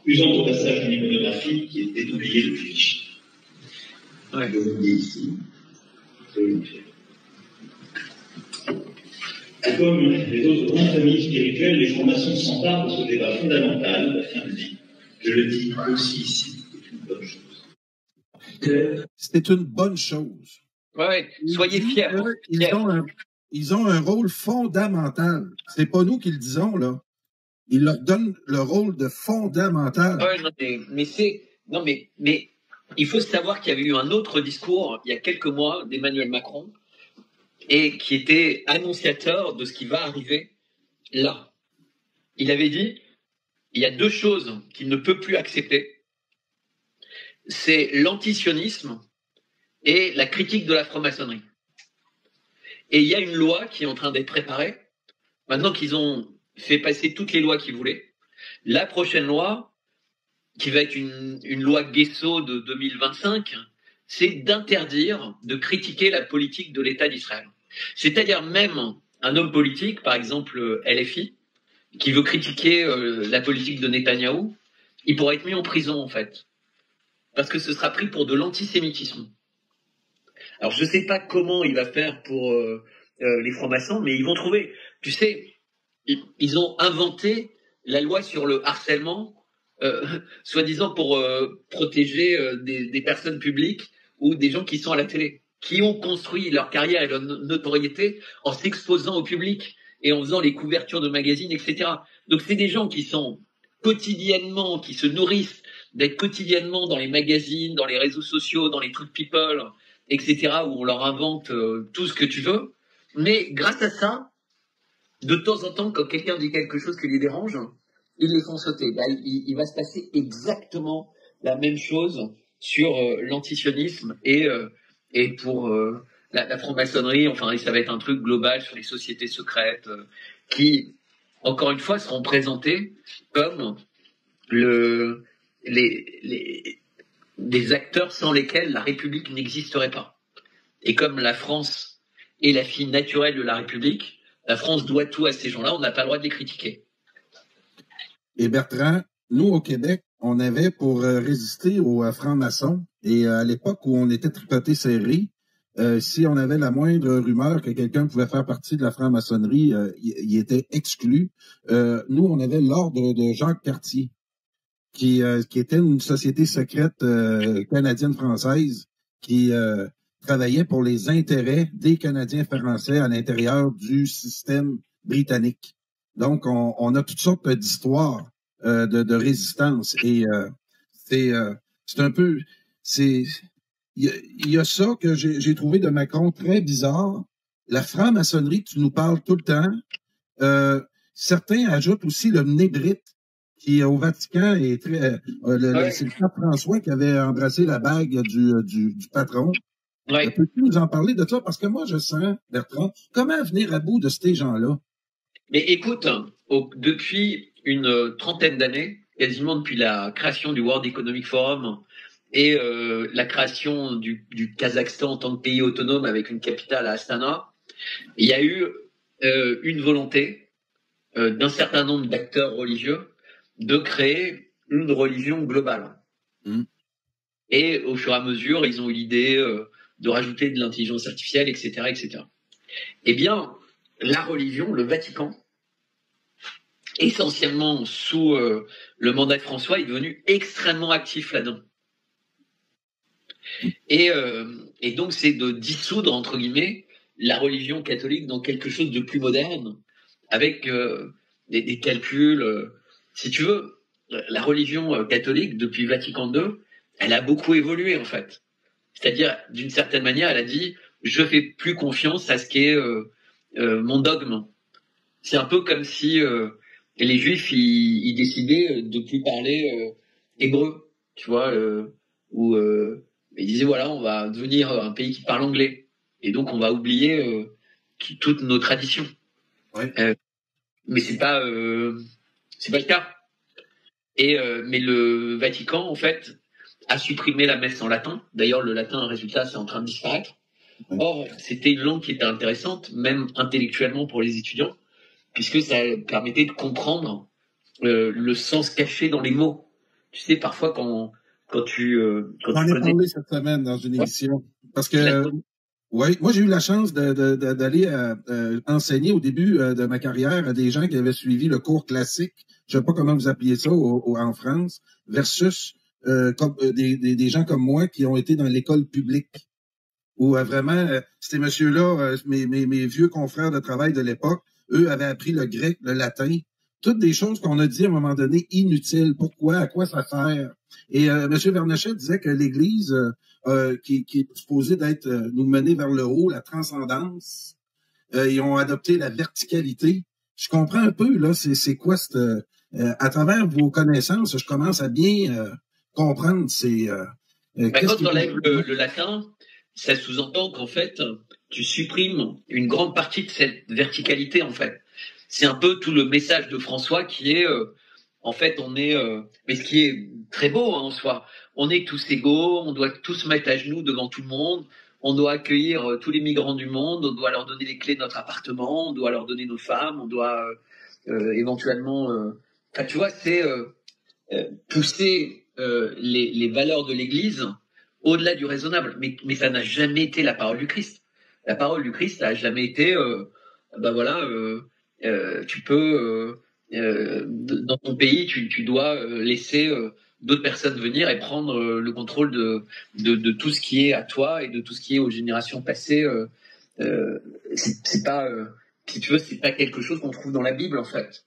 usant au passage d'une iconographie qui était oubliée depuis Vichy. Je vous dis ici, soyez fiers. Et comme les autres grandes familles spirituelles, les francs-maçons s'emparent de ce débat fondamental de la fin de vie. Je le dis aussi ici, c'est une bonne chose. C'est une bonne chose. Ouais, soyez fiers. Ils ont un rôle fondamental. C'est pas nous qui le disons, là. Ils leur donnent le rôle de fondamental. Ouais, mais il faut savoir qu'il y avait eu un autre discours il y a quelques mois d'Emmanuel Macron et qui était annonciateur de ce qui va arriver là. Il avait dit, il y a deux choses qu'il ne peut plus accepter. C'est l'antisionisme et la critique de la franc-maçonnerie. Et il y a une loi qui est en train d'être préparée. Maintenant qu'ils ont fait passer toutes les lois qu'ils voulaient, la prochaine loi, qui va être une loi Guesso de 2025, c'est d'interdire de critiquer la politique de l'État d'Israël. C'est-à-dire même un homme politique, par exemple LFI, qui veut critiquer la politique de Netanyahou, il pourra être mis en prison en fait, parce que ce sera pris pour de l'antisémitisme. Alors je ne sais pas comment il va faire pour les francs-maçons, mais ils vont trouver. Tu sais, ils ont inventé la loi sur le harcèlement, soi-disant pour protéger des personnes publiques ou des gens qui sont à la télé. qui ont construit leur carrière et leur notoriété en s'exposant au public et en faisant les couvertures de magazines, etc. Donc c'est des gens qui sont quotidiennement, qui se nourrissent d'être quotidiennement dans les magazines, dans les réseaux sociaux, dans les trucs people, etc., où on leur invente tout ce que tu veux. Mais grâce à ça, de temps en temps, quand quelqu'un dit quelque chose qui les dérange, ils les font sauter. Bah, il va se passer exactement la même chose sur l'antisionisme et pour la franc-maçonnerie. Enfin, ça va être un truc global sur les sociétés secrètes qui, encore une fois, seront présentées comme des acteurs sans lesquels la République n'existerait pas. Et comme la France est la fille naturelle de la République, la France doit tout à ces gens-là, on n'a pas le droit de les critiquer. Et Bertrand, nous, au Québec, on avait pour résister aux francs-maçons, et à l'époque où on était tricoté serré, si on avait la moindre rumeur que quelqu'un pouvait faire partie de la franc-maçonnerie, il était exclu. Nous, on avait l'ordre de Jacques Cartier, qui était une société secrète canadienne-française qui travaillait pour les intérêts des Canadiens français à l'intérieur du système britannique. Donc, on a toutes sortes d'histoires de résistance. Et c'est un peu... Il y a ça que j'ai trouvé de Macron très bizarre. La franc-maçonnerie, tu nous parles tout le temps. Certains ajoutent aussi le mnébrite, qui au Vatican est très... c'est le pape François qui avait embrassé la bague du patron. Ouais. Peux-tu nous en parler de ça? Parce que moi, je sens, Bertrand, comment venir à bout de ces gens-là? Mais écoute, depuis une trentaine d'années, quasiment depuis la création du World Economic Forum et la création du Kazakhstan en tant que pays autonome avec une capitale à Astana, il y a eu une volonté d'un certain nombre d'acteurs religieux de créer une religion globale. Et au fur et à mesure, ils ont eu l'idée de rajouter de l'intelligence artificielle, etc., etc. Eh bien, la religion, le Vatican, essentiellement sous le mandat de François, est devenu extrêmement actif là-dedans. Et donc, c'est de dissoudre, entre guillemets, la religion catholique dans quelque chose de plus moderne, avec des calculs. Si tu veux, la religion catholique, depuis Vatican II, elle a beaucoup évolué, en fait. C'est-à-dire, d'une certaine manière, elle a dit « je fais plus confiance à ce qui est mon dogme ». C'est un peu comme si les Juifs, ils décidaient de plus parler hébreu, tu vois, ou ils disaient voilà, on va devenir un pays qui parle anglais, et donc on va oublier toutes nos traditions. Ouais. Mais c'est pas le cas. Et mais le Vatican, en fait, a supprimé la messe en latin. D'ailleurs, le latin, résultat, c'est en train de disparaître. Or, c'était une langue qui était intéressante, même intellectuellement pour les étudiants, puisque ça permettait de comprendre le sens caché dans les mots. Tu sais, parfois, quand tu On en a parlé cette semaine dans une émission. Parce que, ouais, moi, j'ai eu la chance d'aller enseigner au début de ma carrière à des gens qui avaient suivi le cours classique, je ne sais pas comment vous appeliez ça en France, versus des gens comme moi qui ont été dans l'école publique. Où vraiment, ces messieurs-là, mes vieux confrères de travail de l'époque, eux avaient appris le grec, le latin, toutes des choses qu'on a dit à un moment donné inutiles. Pourquoi? À quoi ça sert? Et M. Vernochet disait que l'Église, qui est supposée nous mener vers le haut, la transcendance, ils ont adopté la verticalité. Je comprends un peu, là, c'est quoi à travers vos connaissances, je commence à bien comprendre quand tu enlèves le latin, ça sous-entend qu'en fait, tu supprimes une grande partie de cette verticalité, en fait. C'est un peu tout le message de François qui est, en fait, on est, mais ce qui est très beau, hein, en soi, on est tous égaux, on doit tous se mettre à genoux devant tout le monde, on doit accueillir tous les migrants du monde, on doit leur donner les clés de notre appartement, on doit leur donner nos femmes, on doit éventuellement... Enfin, tu vois, c'est pousser les valeurs de l'Église au-delà du raisonnable. Mais ça n'a jamais été la parole du Christ. La parole du Christ, ça n'a jamais été, tu peux dans ton pays, tu dois laisser d'autres personnes venir et prendre le contrôle de tout ce qui est à toi et de tout ce qui est aux générations passées. C'est pas, si tu veux, c'est pas quelque chose qu'on trouve dans la Bible en fait.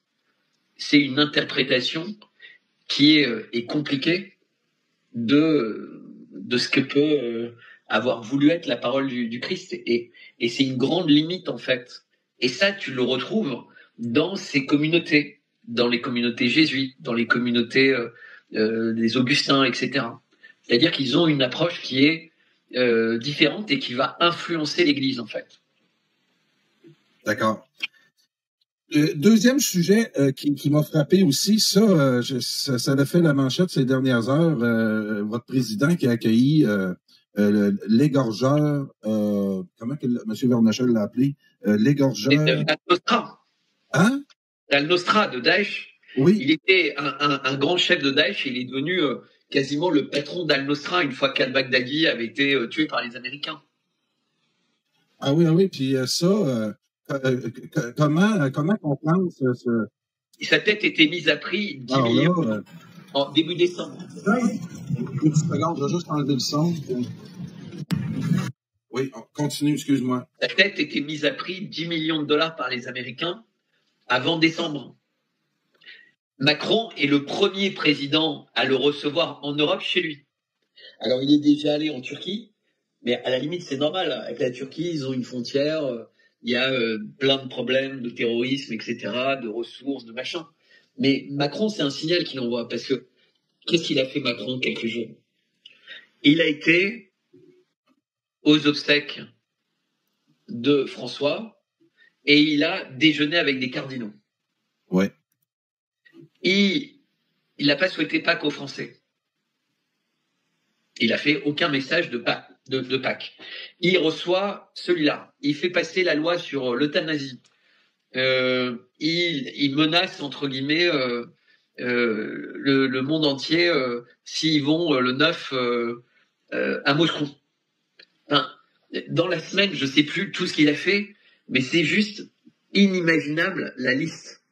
C'est une interprétation qui est compliquée de ce que peut avoir voulu être la parole du Christ, et c'est une grande limite en fait. Et ça, tu le retrouves dans ces communautés, dans les communautés jésuites, dans les communautés des Augustins, etc. C'est-à-dire qu'ils ont une approche qui est différente et qui va influencer l'Église en fait. D'accord. Deuxième sujet qui m'a frappé aussi, ça a fait la manchette ces dernières heures. Votre président qui a accueilli l'égorgeur, comment que M. Vernachel l'a appelé, l'égorgeur. Al-Nosra. Hein? Al-Nosra de Daesh. Oui. Il était un grand chef de Daesh. Il est devenu quasiment le patron d'Al-Nosra une fois qu'al-Baghdadi avait été tué par les Américains. Ah oui, puis ça. Comment comprendre ce... Sa tête était mise à prix 10 millions en début décembre. Une petite seconde, je vais juste enlever le son. Oui, continue, excuse-moi. Sa tête était mise à prix 10 millions de dollars par les Américains avant décembre. Macron est le premier président à le recevoir en Europe chez lui. Alors il est déjà allé en Turquie, mais à la limite c'est normal. Avec la Turquie, ils ont une frontière... il y a plein de problèmes de terrorisme, etc., de ressources, de machin. Mais Macron, c'est un signal qu'il envoie, parce que qu'est-ce qu'il a fait Macron quelques jours? Il a été aux obsèques de François et il a déjeuné avec des cardinaux. Ouais. Il n'a pas souhaité Pâques aux Français. Il a fait aucun message de Pâques. Il reçoit celui-là. Il fait passer la loi sur l'euthanasie. Il menace, entre guillemets, le monde entier s'ils vont le 9 à Moscou. Enfin, dans la semaine, je ne sais plus tout ce qu'il a fait, mais c'est juste inimaginable la liste.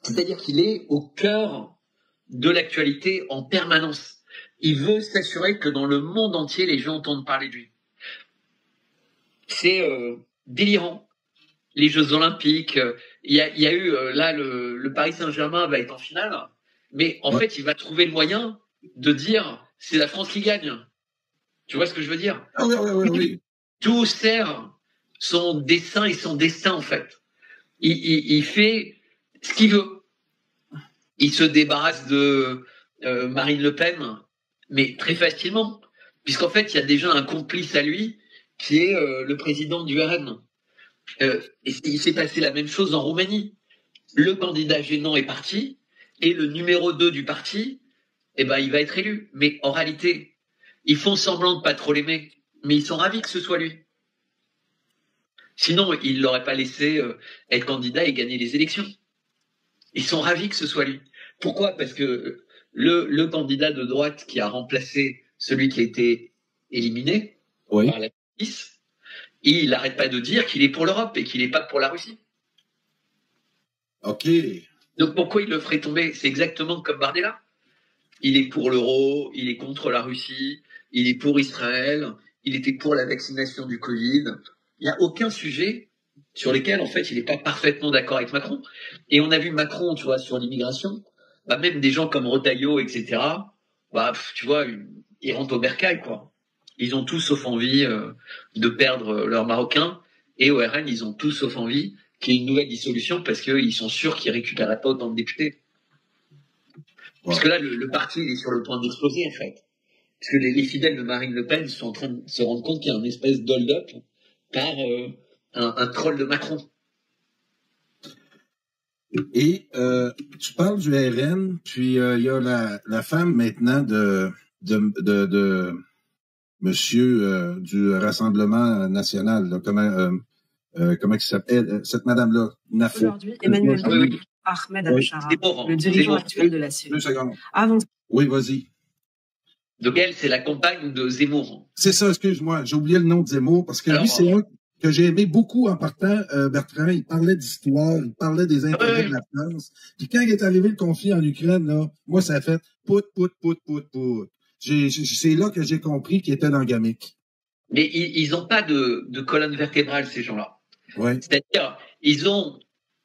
C'est-à-dire qu'il est au cœur de l'actualité en permanence. Il veut s'assurer que dans le monde entier, les gens entendent parler de lui. C'est délirant. Les Jeux Olympiques, il y a eu, là, le Paris Saint-Germain va être en finale, mais en fait, il va trouver le moyen de dire c'est la France qui gagne. Tu vois ce que je veux dire? Ah oui. Tout sert son dessein et son destin, en fait. Il fait ce qu'il veut. Il se débarrasse de Marine Le Pen, mais très facilement, puisqu'en fait, il y a déjà un complice à lui qui est le président du RN. Et il s'est passé la même chose en Roumanie. Le candidat gênant est parti, et le numéro 2 du parti, il va être élu. Mais en réalité, ils font semblant de pas trop l'aimer, mais ils sont ravis que ce soit lui. Sinon, ils ne l'auraient pas laissé être candidat et gagner les élections. Ils sont ravis que ce soit lui. Pourquoi? Parce que le candidat de droite qui a remplacé celui qui a été éliminé par la justice, il n'arrête pas de dire qu'il est pour l'Europe et qu'il n'est pas pour la Russie. OK. Donc pourquoi il le ferait tomber? C'est exactement comme Bardella. Il est pour l'euro, il est contre la Russie, il est pour Israël, il était pour la vaccination du Covid. Il n'y a aucun sujet sur lesquels, en fait, il n'est pas parfaitement d'accord avec Macron. Et on a vu Macron, tu vois, sur l'immigration, même des gens comme Retailleau, etc., tu vois, ils rentrent au bercail, quoi. Ils ont tous sauf envie de perdre leurs Marocains, et au RN, ils ont tous sauf envie qu'il y ait une nouvelle dissolution parce qu'ils sont sûrs qu'ils ne récupèrent pas autant de députés. Parce que là, le parti il est sur le point d'exploser, en fait. Parce que les fidèles de Marine Le Pen sont en train de se rendre compte qu'il y a une espèce d'hold-up par un troll de Macron. Et tu parles du RN, puis il y a la femme maintenant de monsieur du Rassemblement national. Là, comment il s'appelle cette madame-là? Nafo. Aujourd'hui, Emmanuel Ahmed Al-Shara, le dirigeant actuel de la Syrie. 2 secondes. Avant... Oui, vas-y. Donc elle, c'est la compagne de Zemmour. C'est ça, excuse-moi. J'ai oublié le nom de Zemmour parce que lui, c'est un... que j'ai aimé beaucoup en partant, Bertrand. Il parlait d'histoire, il parlait des intérêts de la France. Puis quand il est arrivé le conflit en Ukraine, là, moi, ça a fait pout. C'est là que j'ai compris qu'il était dans le gamique. Mais ils n'ont pas de colonne vertébrale, ces gens-là. Ouais. C'est-à-dire, ils ont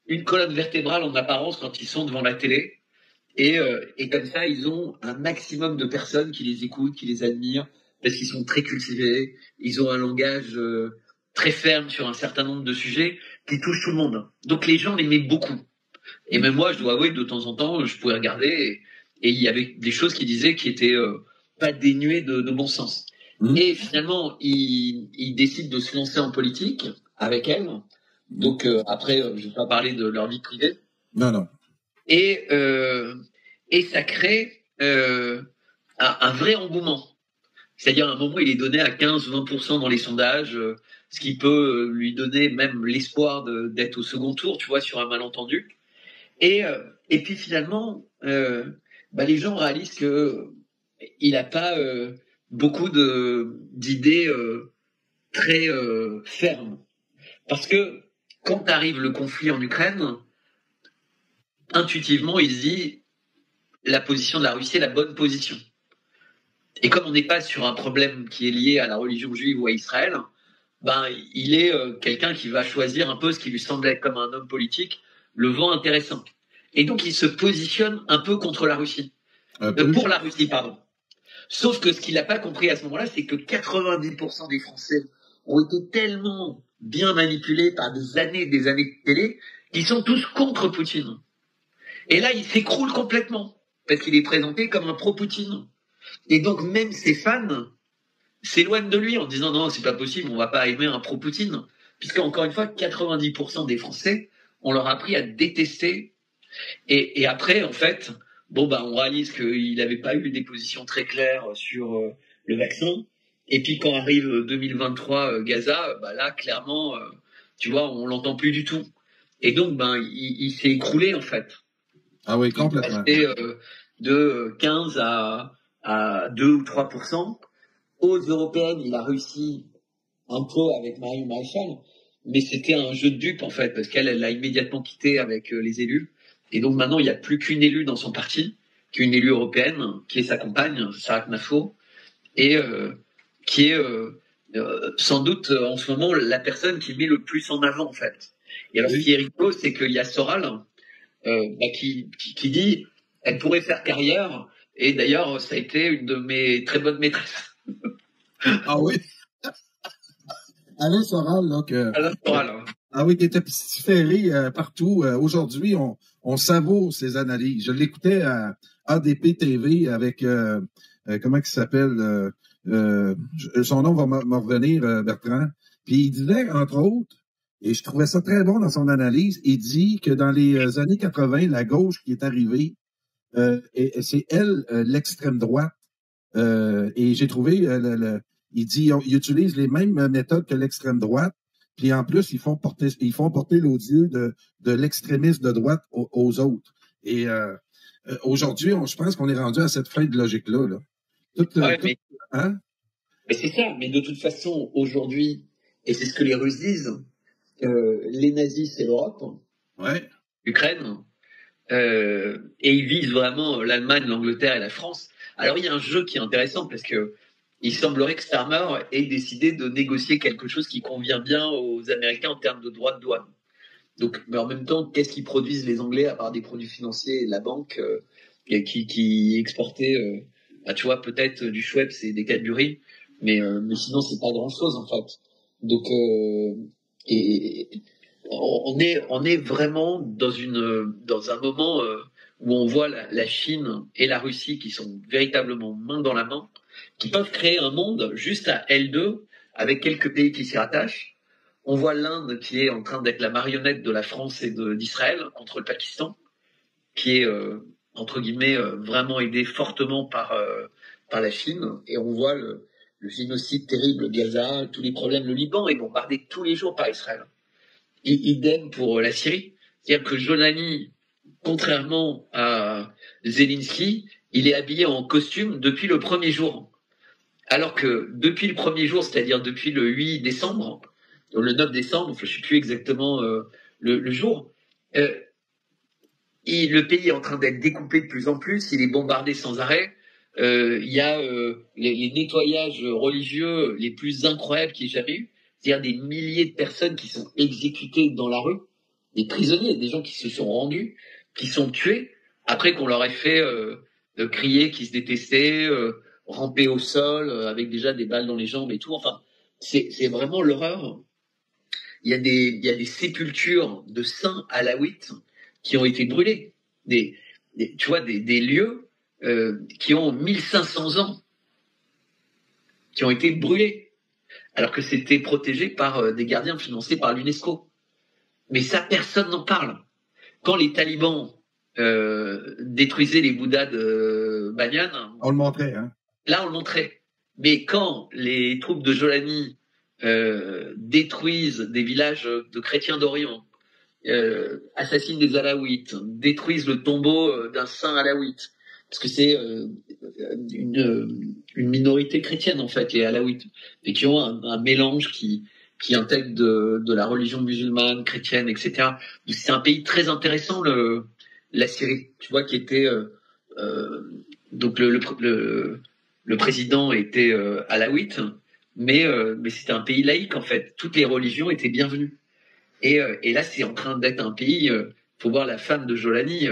une colonne vertébrale en apparence quand ils sont devant la télé. Et comme ça, ils ont un maximum de personnes qui les écoutent, qui les admirent, parce qu'ils sont très cultivés. Ils ont un langage très ferme sur un certain nombre de sujets qui touchent tout le monde. Donc les gens l'aimaient beaucoup. Et même moi, je dois avouer que de temps en temps, je pouvais regarder et il y avait des choses qui disaient qui étaient pas dénuées de bon sens. Et finalement, ils décident de se lancer en politique avec elle. Donc après, je vais pas parler de leur vie privée. Non. Et ça crée un vrai engouement. C'est-à-dire à un moment, il est donné à 15-20% dans les sondages, ce qui peut lui donner même l'espoir d'être au second tour, tu vois, sur un malentendu. Et puis finalement, les gens réalisent que il n'a pas beaucoup d'idées très fermes. Parce que quand arrive le conflit en Ukraine, intuitivement, il se dit la position de la Russie est la bonne position. Et comme on n'est pas sur un problème qui est lié à la religion juive ou à Israël, il est quelqu'un qui va choisir un peu ce qui lui semble être comme un homme politique, le vent intéressant. Et donc il se positionne un peu contre la Russie. Pour la Russie, pardon. Sauf que ce qu'il n'a pas compris à ce moment-là, c'est que 90% des Français ont été tellement bien manipulés par des années de télé qu'ils sont tous contre Poutine. Et là, il s'écroule complètement, parce qu'il est présenté comme un pro-Poutine. Et donc, même ses fans s'éloignent de lui en disant « Non, c'est pas possible, on va pas aimer un pro-Poutine. » Puisque, encore une fois, 90% des Français, on leur a appris à détester. Et après, en fait, on réalise qu'il n'avait pas eu des positions très claires sur le vaccin. Et puis, quand arrive 2023, Gaza, là, clairement, tu vois, on l'entend plus du tout. Et donc, il s'est écroulé, en fait. Ah oui, complètement. Il est passé de 15 à 2 ou 3%. Aux européennes, il a réussi un peu avec Marion Maréchal, mais c'était un jeu de dupe, en fait, parce qu'elle l'a immédiatement quitté avec les élus. Et donc maintenant, il n'y a plus qu'une élue dans son parti, qui est une élue européenne, qui est sa compagne, Sarah Knafo, et qui est sans doute en ce moment la personne qui met le plus en avant, en fait. Et alors, ce qui est rigolo, c'est qu'il y a Soral qui dit elle pourrait faire carrière, et d'ailleurs, ça a été une de mes très bonnes maîtresses. Ah oui? Alain Soral, là, Alain Soral, hein. Ah oui, qui était pestiféré partout. Aujourd'hui, on savoure ses analyses. Je l'écoutais à ADP TV avec, comment il s'appelle? Son nom va me revenir, Bertrand. Puis il disait, entre autres, et je trouvais ça très bon dans son analyse, il dit que dans les années 80, la gauche qui est arrivée, et c'est elle, l'extrême droite. Et j'ai trouvé, il dit, il utilise les mêmes méthodes que l'extrême droite. Puis en plus, ils font porter l'odieux de l'extrémiste de droite aux autres. Et aujourd'hui, je pense qu'on est rendu à cette fin de logique-là. Là. Mais c'est ça. Mais de toute façon, aujourd'hui, et c'est ce que les Russes disent, les nazis, c'est l'Europe, l'Ukraine, et ils visent vraiment l'Allemagne, l'Angleterre et la France. Alors il y a un jeu qui est intéressant parce que il semblerait que Starmer ait décidé de négocier quelque chose qui convient bien aux Américains en termes de droits de douane. Donc, mais en même temps, qu'est-ce qu'ils produisent les Anglais à part des produits financiers et la banque qui exportait, tu vois, peut-être du Schweppes et des Cadbury, mais sinon c'est pas grand-chose en fait. Donc, on est vraiment dans un moment où on voit la Chine et la Russie qui sont véritablement main dans la main, qui peuvent créer un monde juste à L2 avec quelques pays qui s'y rattachent. On voit l'Inde qui est en train d'être la marionnette de la France et d'Israël contre le Pakistan, qui est entre guillemets vraiment aidé fortement par la Chine, et on voit le génocide terrible de Gaza, tous les problèmes. Le Liban est bombardé tous les jours par Israël. Et idem pour la Syrie, c'est-à-dire que Jolani, contrairement à Zelensky, il est habillé en costume depuis le premier jour. Alors que depuis le premier jour, c'est-à-dire depuis le 8 décembre, le 9 décembre, je ne sais plus exactement le jour. Et le pays est en train d'être découpé de plus en plus, il est bombardé sans arrêt. Il y a les nettoyages religieux les plus incroyables qu'il y ait jamais eu. C'est-à-dire des milliers de personnes qui sont exécutées dans la rue, des prisonniers, des gens qui se sont rendus, qui sont tués, après qu'on leur ait fait crier qu'ils se détestaient, ramper au sol, avec déjà des balles dans les jambes et tout. Enfin, c'est vraiment l'horreur. Il y a des sépultures de saints alaouites qui ont été brûlés. Tu vois, des lieux qui ont 1500 ans, qui ont été brûlés, alors que c'était protégé par des gardiens financés par l'UNESCO. Mais ça, personne n'en parle. Quand les talibans détruisaient les Bouddhas de Banyan, on le montrait, hein. Là, on le montrait. Mais quand les troupes de Jolani détruisent des villages de chrétiens d'Orient, assassinent des alaouites, détruisent le tombeau d'un saint alaouite, parce que c'est une minorité chrétienne en fait, les alaouites, et qui ont un mélange qui intègre de la religion musulmane, chrétienne, etc. C'est un pays très intéressant, la Syrie, tu vois, qui était donc le président était alaouite, mais c'était un pays laïque en fait. Toutes les religions étaient bienvenues. Et là, c'est en train d'être un pays. Faut voir la femme de Jolani.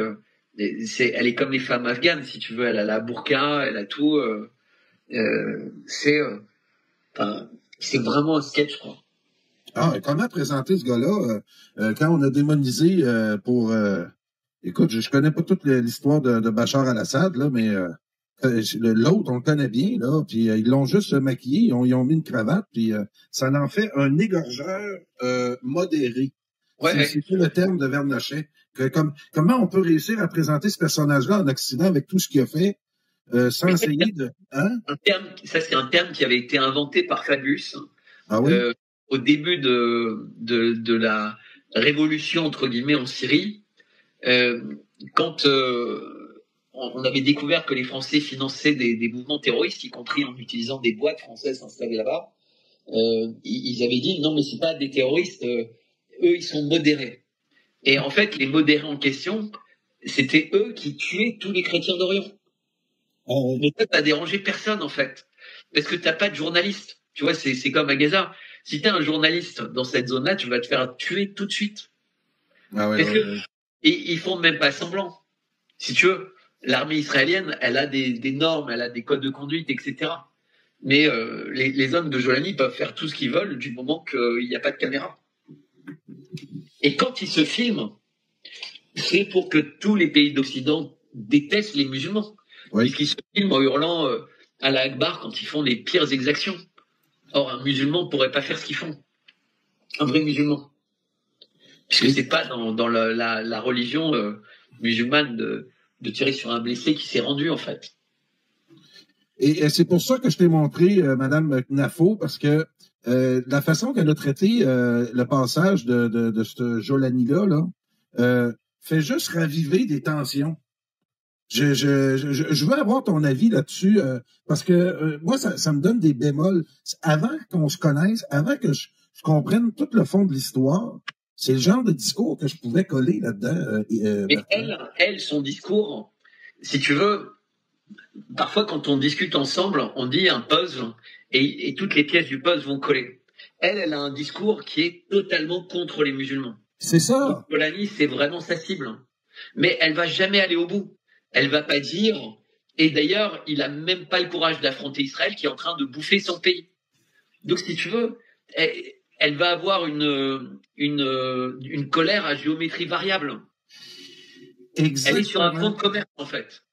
Elle est comme les femmes afghanes, si tu veux. Elle a la burqa, elle a tout. C'est vraiment un sketch, quoi. Ah, et comment présenter ce gars-là quand on a démonisé pour... écoute, je connais pas toute l'histoire de Bachar al-Assad, là, mais l'autre, on le connaît bien, là, puis ils l'ont juste maquillé, ils ont mis une cravate, puis ça en fait un égorgeur modéré. Ouais. C'est le terme de Vernochet. Comment on peut réussir à présenter ce personnage-là en Occident avec tout ce qu'il a fait sans essayer de... Hein? Ça, c'est un terme qui avait été inventé par Fabius. Ah oui? Au début de la révolution, entre guillemets, en Syrie, quand on avait découvert que les Français finançaient des mouvements terroristes, y compris en utilisant des boîtes françaises installées là-bas, ils avaient dit non, mais c'est pas des terroristes, eux ils sont modérés. Et en fait, les modérés en question, c'était eux qui tuaient tous les chrétiens d'Orient. Mais ça n'a dérangé personne en fait, parce que t'as pas de journaliste. Tu vois, c'est comme à Gaza. Si t'es un journaliste dans cette zone-là, tu vas te faire tuer tout de suite. Ah ouais, et ils font même pas semblant. Si tu veux, l'armée israélienne, elle a des normes, elle a des codes de conduite, etc. Mais les hommes de Jolani peuvent faire tout ce qu'ils veulent du moment qu'il n'y a pas de caméra. Et quand ils se filment, c'est pour que tous les pays d'Occident détestent les musulmans. Oui. Puisqu'ils se filment en hurlant Allah Akbar quand ils font les pires exactions. Or, un musulman ne pourrait pas faire ce qu'ils font. Un vrai musulman. Puisque c'est pas dans la religion musulmane de tirer sur un blessé qui s'est rendu, en fait. Et c'est pour ça que je t'ai montré, Madame Knafo, parce que la façon qu'elle a traité le passage de ce Jolani-là, fait juste raviver des tensions. Je veux avoir ton avis là-dessus, parce que moi, ça me donne des bémols. Avant qu'on se connaisse, avant que je comprenne tout le fond de l'histoire, c'est le genre de discours que je pouvais coller là-dedans. Mais elle, son discours, si tu veux, parfois quand on discute ensemble, on dit un puzzle et toutes les pièces du puzzle vont coller. Elle a un discours qui est totalement contre les musulmans. C'est ça. Jolani, c'est vraiment sa cible. Mais elle va jamais aller au bout. Elle va pas dire, et d'ailleurs, il a même pas le courage d'affronter Israël qui est en train de bouffer son pays. Donc, si tu veux, elle va avoir une colère à géométrie variable. Exactement. Elle est sur un fonds de commerce, en fait.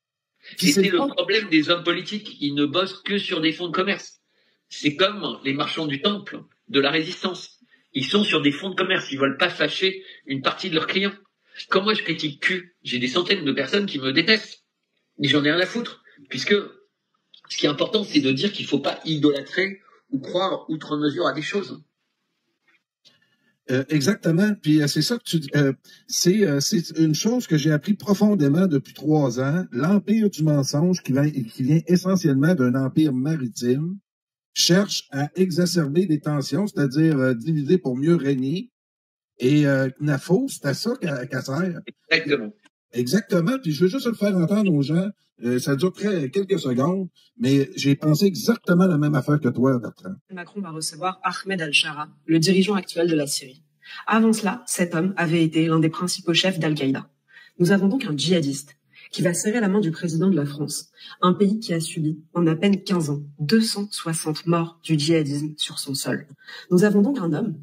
Et c'est le problème des hommes politiques. Ils ne bossent que sur des fonds de commerce. C'est comme les marchands du temple de la résistance. Ils sont sur des fonds de commerce. Ils veulent pas fâcher une partie de leurs clients. Quand moi je critique Q, j'ai des centaines de personnes qui me détestent. Mais j'en ai rien à foutre. Puisque ce qui est important, c'est de dire qu'il faut pas idolâtrer ou croire outre mesure à des choses. Exactement. Puis c'est ça que tu dis. C'est une chose que j'ai appris profondément depuis 3 ans. L'empire du mensonge qui vient essentiellement d'un empire maritime. cherche à exacerber les tensions, c'est-à-dire diviser pour mieux régner. Et NAFO, c'est à ça qu'elle sert. Exactement. Exactement. Puis je veux juste le faire entendre aux gens. Ça dure quelques secondes, mais j'ai pensé exactement la même affaire que toi, Bertrand. Macron va recevoir Ahmed al-Shara, le dirigeant actuel de la Syrie. Avant cela, cet homme avait été l'un des principaux chefs d'Al-Qaïda. Nous avons donc un djihadiste qui va serrer la main du président de la France, un pays qui a subi, en à peine 15 ans, 260 morts du djihadisme sur son sol. Nous avons donc un homme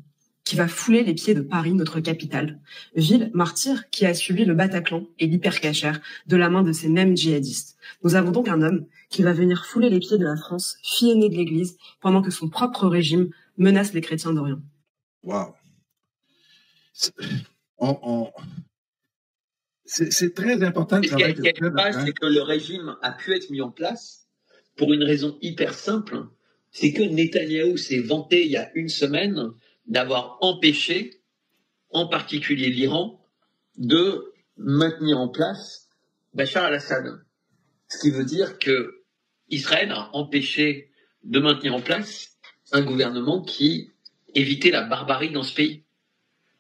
qui va fouler les pieds de Paris, notre capitale, ville martyre qui a subi le Bataclan et l'hypercacher de la main de ces mêmes djihadistes. Nous avons donc un homme qui va venir fouler les pieds de la France, fille aînée de l'Église, pendant que son propre régime menace les chrétiens d'Orient. Wow. C'est très important de travailler. Ce qui se passe, c'est que le régime a pu être mis en place pour une raison hyper simple, c'est que Netanyahou s'est vanté il y a une semaine d'avoir empêché, en particulier l'Iran, de maintenir en place Bachar al-Assad. Ce qui veut dire que Israël a empêché de maintenir en place un gouvernement qui évitait la barbarie dans ce pays.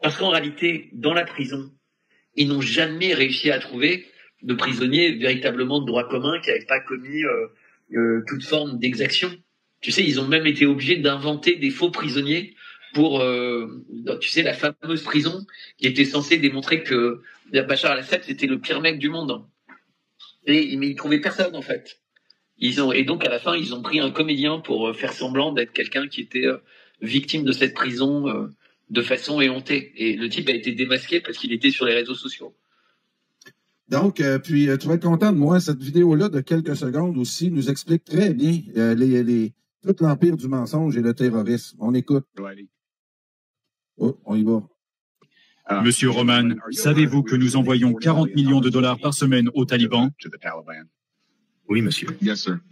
Parce qu'en réalité, dans la prison, ils n'ont jamais réussi à trouver de prisonniers véritablement de droit commun qui n'avaient pas commis toute forme d'exaction. Tu sais, ils ont même été obligés d'inventer des faux prisonniers pour, tu sais, la fameuse prison qui était censée démontrer que Bachar al-Assad c'était le pire mec du monde. Mais ils trouvaient personne en fait. Et donc à la fin, ils ont pris un comédien pour faire semblant d'être quelqu'un qui était victime de cette prison de façon éhontée. Et le type a été démasqué parce qu'il était sur les réseaux sociaux. Donc, puis tu vas être content de moi, cette vidéo-là de quelques secondes aussi nous explique très bien tout l'empire du mensonge et le terrorisme. On écoute. Oh, on y va. Monsieur Roman, savez-vous que nous envoyons 40 millions de dollars par semaine aux talibans? Oui, monsieur.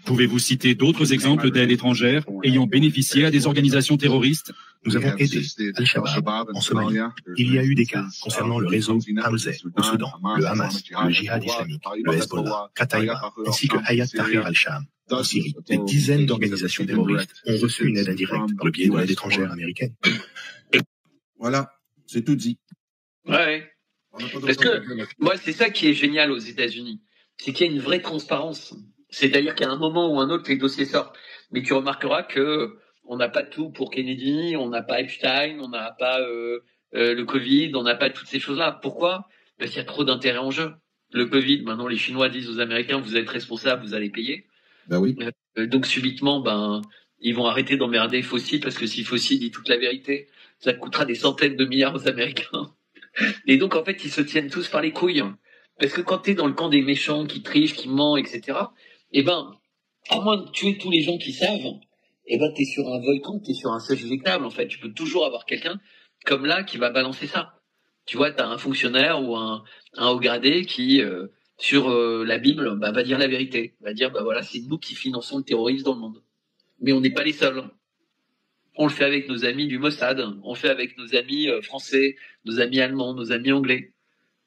Pouvez-vous citer d'autres exemples d'aide étrangère ayant bénéficié à des organisations terroristes? Nous avons aidé Al-Shabaab en Somalie. Il y a eu des cas concernant le réseau Hamzeh au Soudan, le Hamas, le Djihad islamique, le Hezbollah, Kataïba, ainsi que Hayat Tahrir al-Sham. En Syrie, des dizaines d'organisations terroristes ont reçu une aide indirecte par le biais de l'aide étrangère américaine. Voilà, c'est tout dit. Ouais. Parce que moi, c'est ça qui est génial aux États-Unis, c'est qu'il y a une vraie transparence. C'est-à-dire qu'à un moment ou un autre, les dossiers sortent. Mais tu remarqueras que on n'a pas tout pour Kennedy, on n'a pas Epstein, on n'a pas le Covid, on n'a pas toutes ces choses-là. Pourquoi? Parce qu'il y a trop d'intérêt en jeu. Le Covid, maintenant, les Chinois disent aux Américains, vous êtes responsables, vous allez payer. Ben oui. Donc subitement, ils vont arrêter d'emmerder Fauci parce que si Fauci dit toute la vérité, ça coûtera des centaines de milliards aux Américains. Et donc en fait, ils se tiennent tous par les couilles. Parce que quand tu es dans le camp des méchants qui trichent, qui mentent, etc., à moins de tuer tous les gens qui savent, tu es sur un volcan, tu es sur un siège éjectable. En fait, tu peux toujours avoir quelqu'un comme là qui va balancer ça. Tu vois, tu as un fonctionnaire ou un haut gradé qui, sur la Bible, va dire la vérité. Va dire, voilà, c'est nous qui finançons le terrorisme dans le monde. Mais on n'est pas les seuls. On le fait avec nos amis du Mossad, on le fait avec nos amis français, nos amis allemands, nos amis anglais.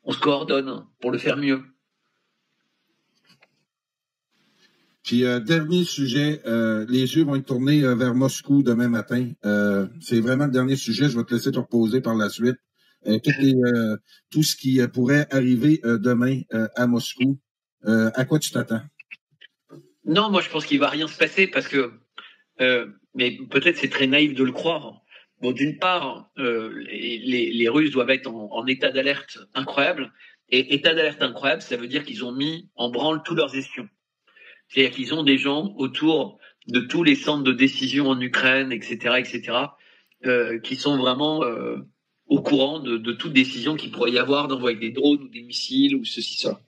On se coordonne pour le faire mieux. Puis, dernier sujet, les yeux vont être tournés vers Moscou demain matin. C'est vraiment le dernier sujet, je vais te laisser te reposer par la suite. Tout ce qui pourrait arriver demain à Moscou, à quoi tu t'attends? Non, moi je pense qu'il va rien se passer parce que, mais peut-être c'est très naïf de le croire. Bon, d'une part, les Russes doivent être en état d'alerte incroyable. Et état d'alerte incroyable, ça veut dire qu'ils ont mis en branle tous leurs espions. C'est-à-dire qu'ils ont des gens autour de tous les centres de décision en Ukraine, etc., qui sont vraiment au courant de toute décision qu'il pourrait y avoir d'envoyer des drones ou des missiles ou ceci, ça.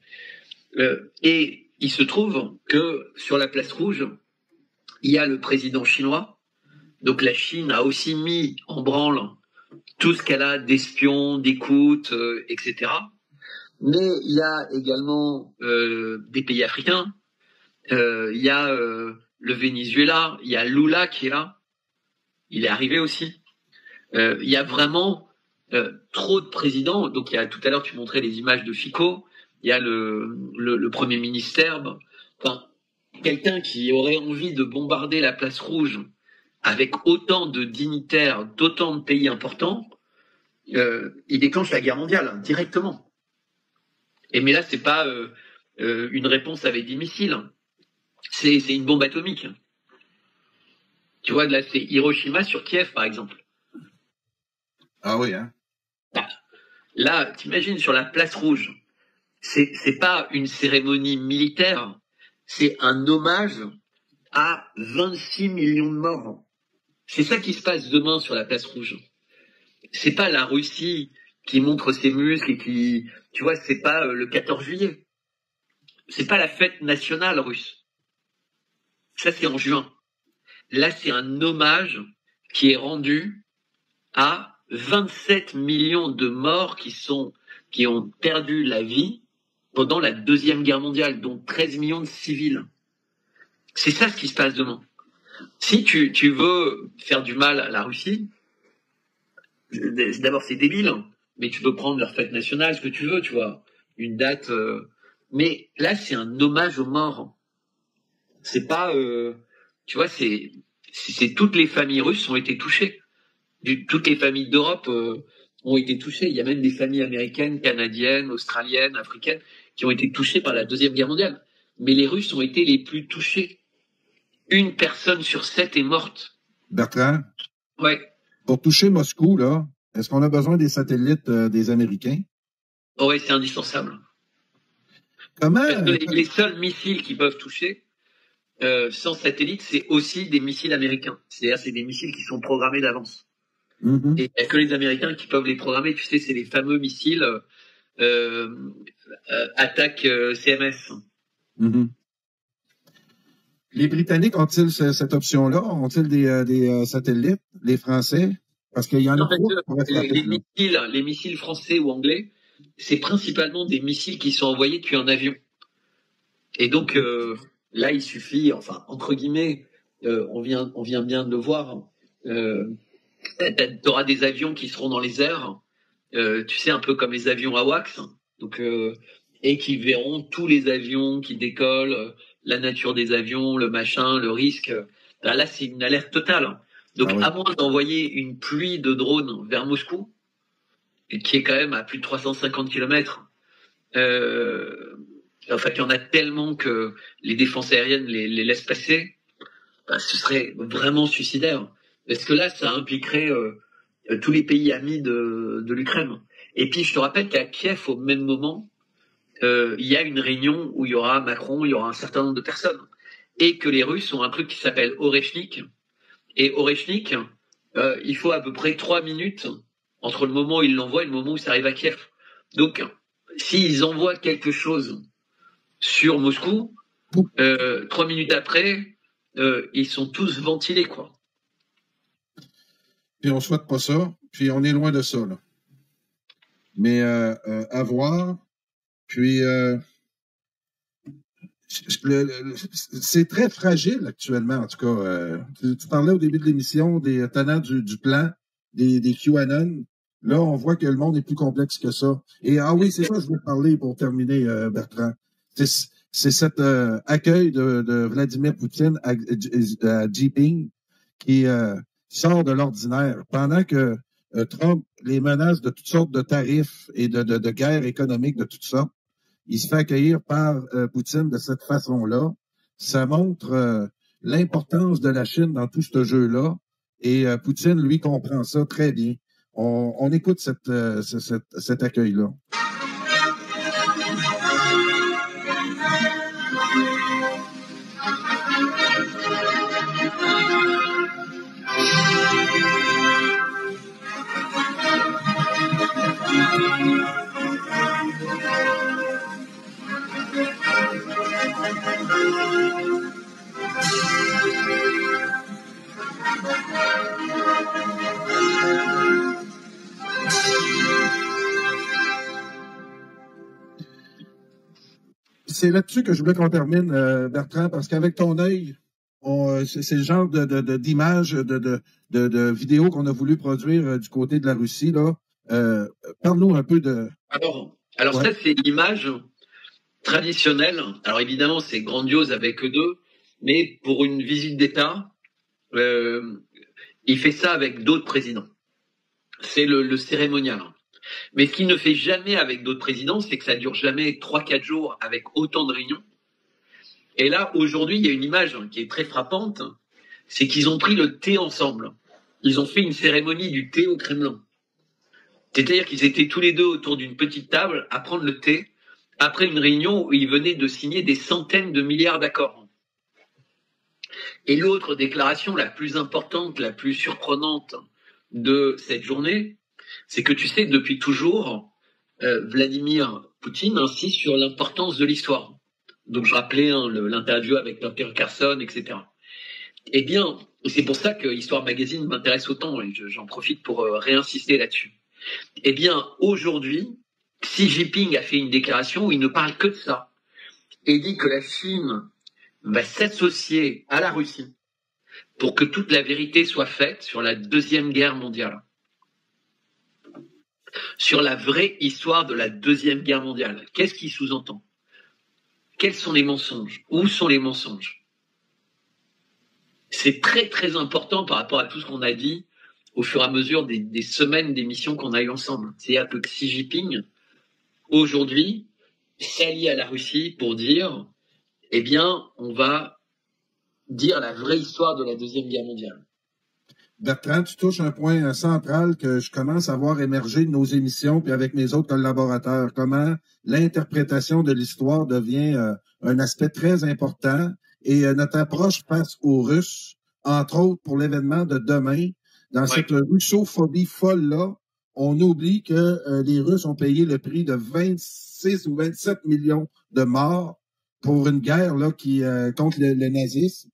Et il se trouve que sur la place rouge, il y a le président chinois. Donc la Chine a aussi mis en branle tout ce qu'elle a d'espions, d'écoutes, etc. Mais il y a également des pays africains. Il y a le Venezuela, il y a Lula qui est là. Il est arrivé aussi. Il y a vraiment trop de présidents. Donc tout à l'heure tu montrais les images de Fico. Il y a le Premier ministre serbe. Enfin, quelqu'un qui aurait envie de bombarder la place rouge avec autant de dignitaires, d'autant de pays importants, il déclenche la guerre mondiale, hein, directement. Mais là, c'est pas une réponse avec des missiles. C'est une bombe atomique. Tu vois, là, c'est Hiroshima sur Kiev, par exemple. Ah oui, hein? Là, t'imagines, sur la place rouge, c'est pas une cérémonie militaire, c'est un hommage à 26 millions de morts. C'est ça qui se passe demain sur la place rouge. C'est pas la Russie qui montre ses muscles et qui, tu vois, c'est pas le 14 juillet. C'est pas la fête nationale russe. Ça, c'est en juin. Là, c'est un hommage qui est rendu à 27 millions de morts qui ont perdu la vie pendant la Deuxième Guerre mondiale, dont 13 millions de civils. C'est ça ce qui se passe demain. Si tu veux faire du mal à la Russie, d'abord c'est débile, mais tu peux prendre leur fête nationale, ce que tu veux, tu vois, une date. Mais là, c'est un hommage aux morts. C'est pas, tu vois, c'est toutes les familles russes ont été touchées. Toutes les familles d'Europe ont été touchées. Il y a même des familles américaines, canadiennes, australiennes, africaines qui ont été touchées par la Deuxième Guerre mondiale. Mais les Russes ont été les plus touchés. 1 personne sur 7 est morte. Bertrand? Ouais. Pour toucher Moscou, là, est-ce qu'on a besoin des satellites des Américains? Oh ouais, c'est indispensable. Comment? Parce que les seuls missiles qui peuvent toucher sans satellite, c'est aussi des missiles américains. C'est-à-dire, c'est des missiles qui sont programmés d'avance. Mm-hmm. Et il n'y a que les Américains qui peuvent les programmer. Tu sais, c'est les fameux missiles attaque CMS. Mm-hmm. Les Britanniques ont-ils cette option-là? Ont-ils des satellites? Les Français? Parce qu'il y en a les missiles français ou anglais, c'est principalement des missiles qui sont envoyés depuis un avion. Et donc, là, il suffit, enfin, entre guillemets, on vient bien de le voir, tu auras des avions qui seront dans les airs, tu sais, un peu comme les avions AWACS, donc, et qui verront tous les avions qui décollent, la nature des avions, le machin, le risque. Là, c'est une alerte totale. Donc, à moins d'envoyer une pluie de drones vers Moscou, qui est quand même à plus de 350 km, enfin, il y en a tellement que les défenses aériennes les laissent passer, ce serait vraiment suicidaire. Parce que là, ça impliquerait tous les pays amis de l'Ukraine. Et puis, je te rappelle qu'à Kiev, au même moment, il y a une réunion où il y aura Macron, il y aura un certain nombre de personnes. Et que les Russes ont un truc qui s'appelle Oreshnik. Et Oreshnik, il faut à peu près 3 minutes entre le moment où ils l'envoient et le moment où ça arrive à Kiev. Donc, s'ils envoient quelque chose sur Moscou, 3 minutes après, ils sont tous ventilés, quoi. Puis on souhaite pas ça, puis on est loin de ça, là. Mais à voir, puis c'est très fragile actuellement, en tout cas. Tu parlais au début de l'émission des tenants du plan, des QAnon. Là, on voit que le monde est plus complexe que ça. Et oui, c'est ça que je voulais parler pour terminer, Bertrand. C'est cet accueil de Vladimir Poutine à Jinping qui sort de l'ordinaire. Pendant que Trump les menace de toutes sortes de tarifs et de guerres économiques de toutes sortes, il se fait accueillir par Poutine de cette façon-là. Ça montre l'importance de la Chine dans tout ce jeu-là. Et Poutine, lui, comprend ça très bien. On écoute cet accueil-là. C'est là-dessus que je voulais qu'on termine, Bertrand, parce qu'avec ton œil, c'est le genre d'images, de vidéos qu'on a voulu produire du côté de la Russie, là. Parle-nous un peu de... Alors ça, c'est l'image traditionnelle. Alors évidemment, c'est grandiose avec eux deux, mais pour une visite d'État, il fait ça avec d'autres présidents. C'est le cérémonial. Mais ce qu'il ne fait jamais avec d'autres présidents, c'est que ça dure jamais 3-4 jours avec autant de réunions. Et là, aujourd'hui, il y a une image qui est très frappante, c'est qu'ils ont pris le thé ensemble. Ils ont fait une cérémonie du thé au Kremlin. C'est-à-dire qu'ils étaient tous les deux autour d'une petite table à prendre le thé après une réunion où ils venaient de signer des centaines de milliards d'accords. Et l'autre déclaration la plus importante, la plus surprenante de cette journée, c'est que tu sais, depuis toujours, Vladimir Poutine insiste sur l'importance de l'histoire. Donc je rappelais l'interview avec Tucker Carlson, etc. Eh bien, c'est pour ça que Histoire Magazine m'intéresse autant et j'en profite pour réinsister là-dessus. Eh bien, aujourd'hui, Xi Jinping a fait une déclaration où il ne parle que de ça et dit que la Chine va s'associer à la Russie pour que toute la vérité soit faite sur la Deuxième Guerre mondiale. Sur la vraie histoire de la Deuxième Guerre mondiale. Qu'est-ce qu'il sous-entend? Quels sont les mensonges? Où sont les mensonges? C'est très très important par rapport à tout ce qu'on a dit au fur et à mesure des semaines d'émissions qu'on a eues ensemble. C'est-à-dire que Xi Jinping, aujourd'hui, s'allie à la Russie pour dire, eh bien, on va dire la vraie histoire de la Deuxième Guerre mondiale. Bertrand, tu touches un point central que je commence à voir émerger de nos émissions puis avec mes autres collaborateurs. Comment l'interprétation de l'histoire devient un aspect très important et notre approche face aux Russes, entre autres pour l'événement de demain, dans cette russophobie folle-là, on oublie que les Russes ont payé le prix de 26 ou 27 millions de morts pour une guerre là qui contre le nazisme.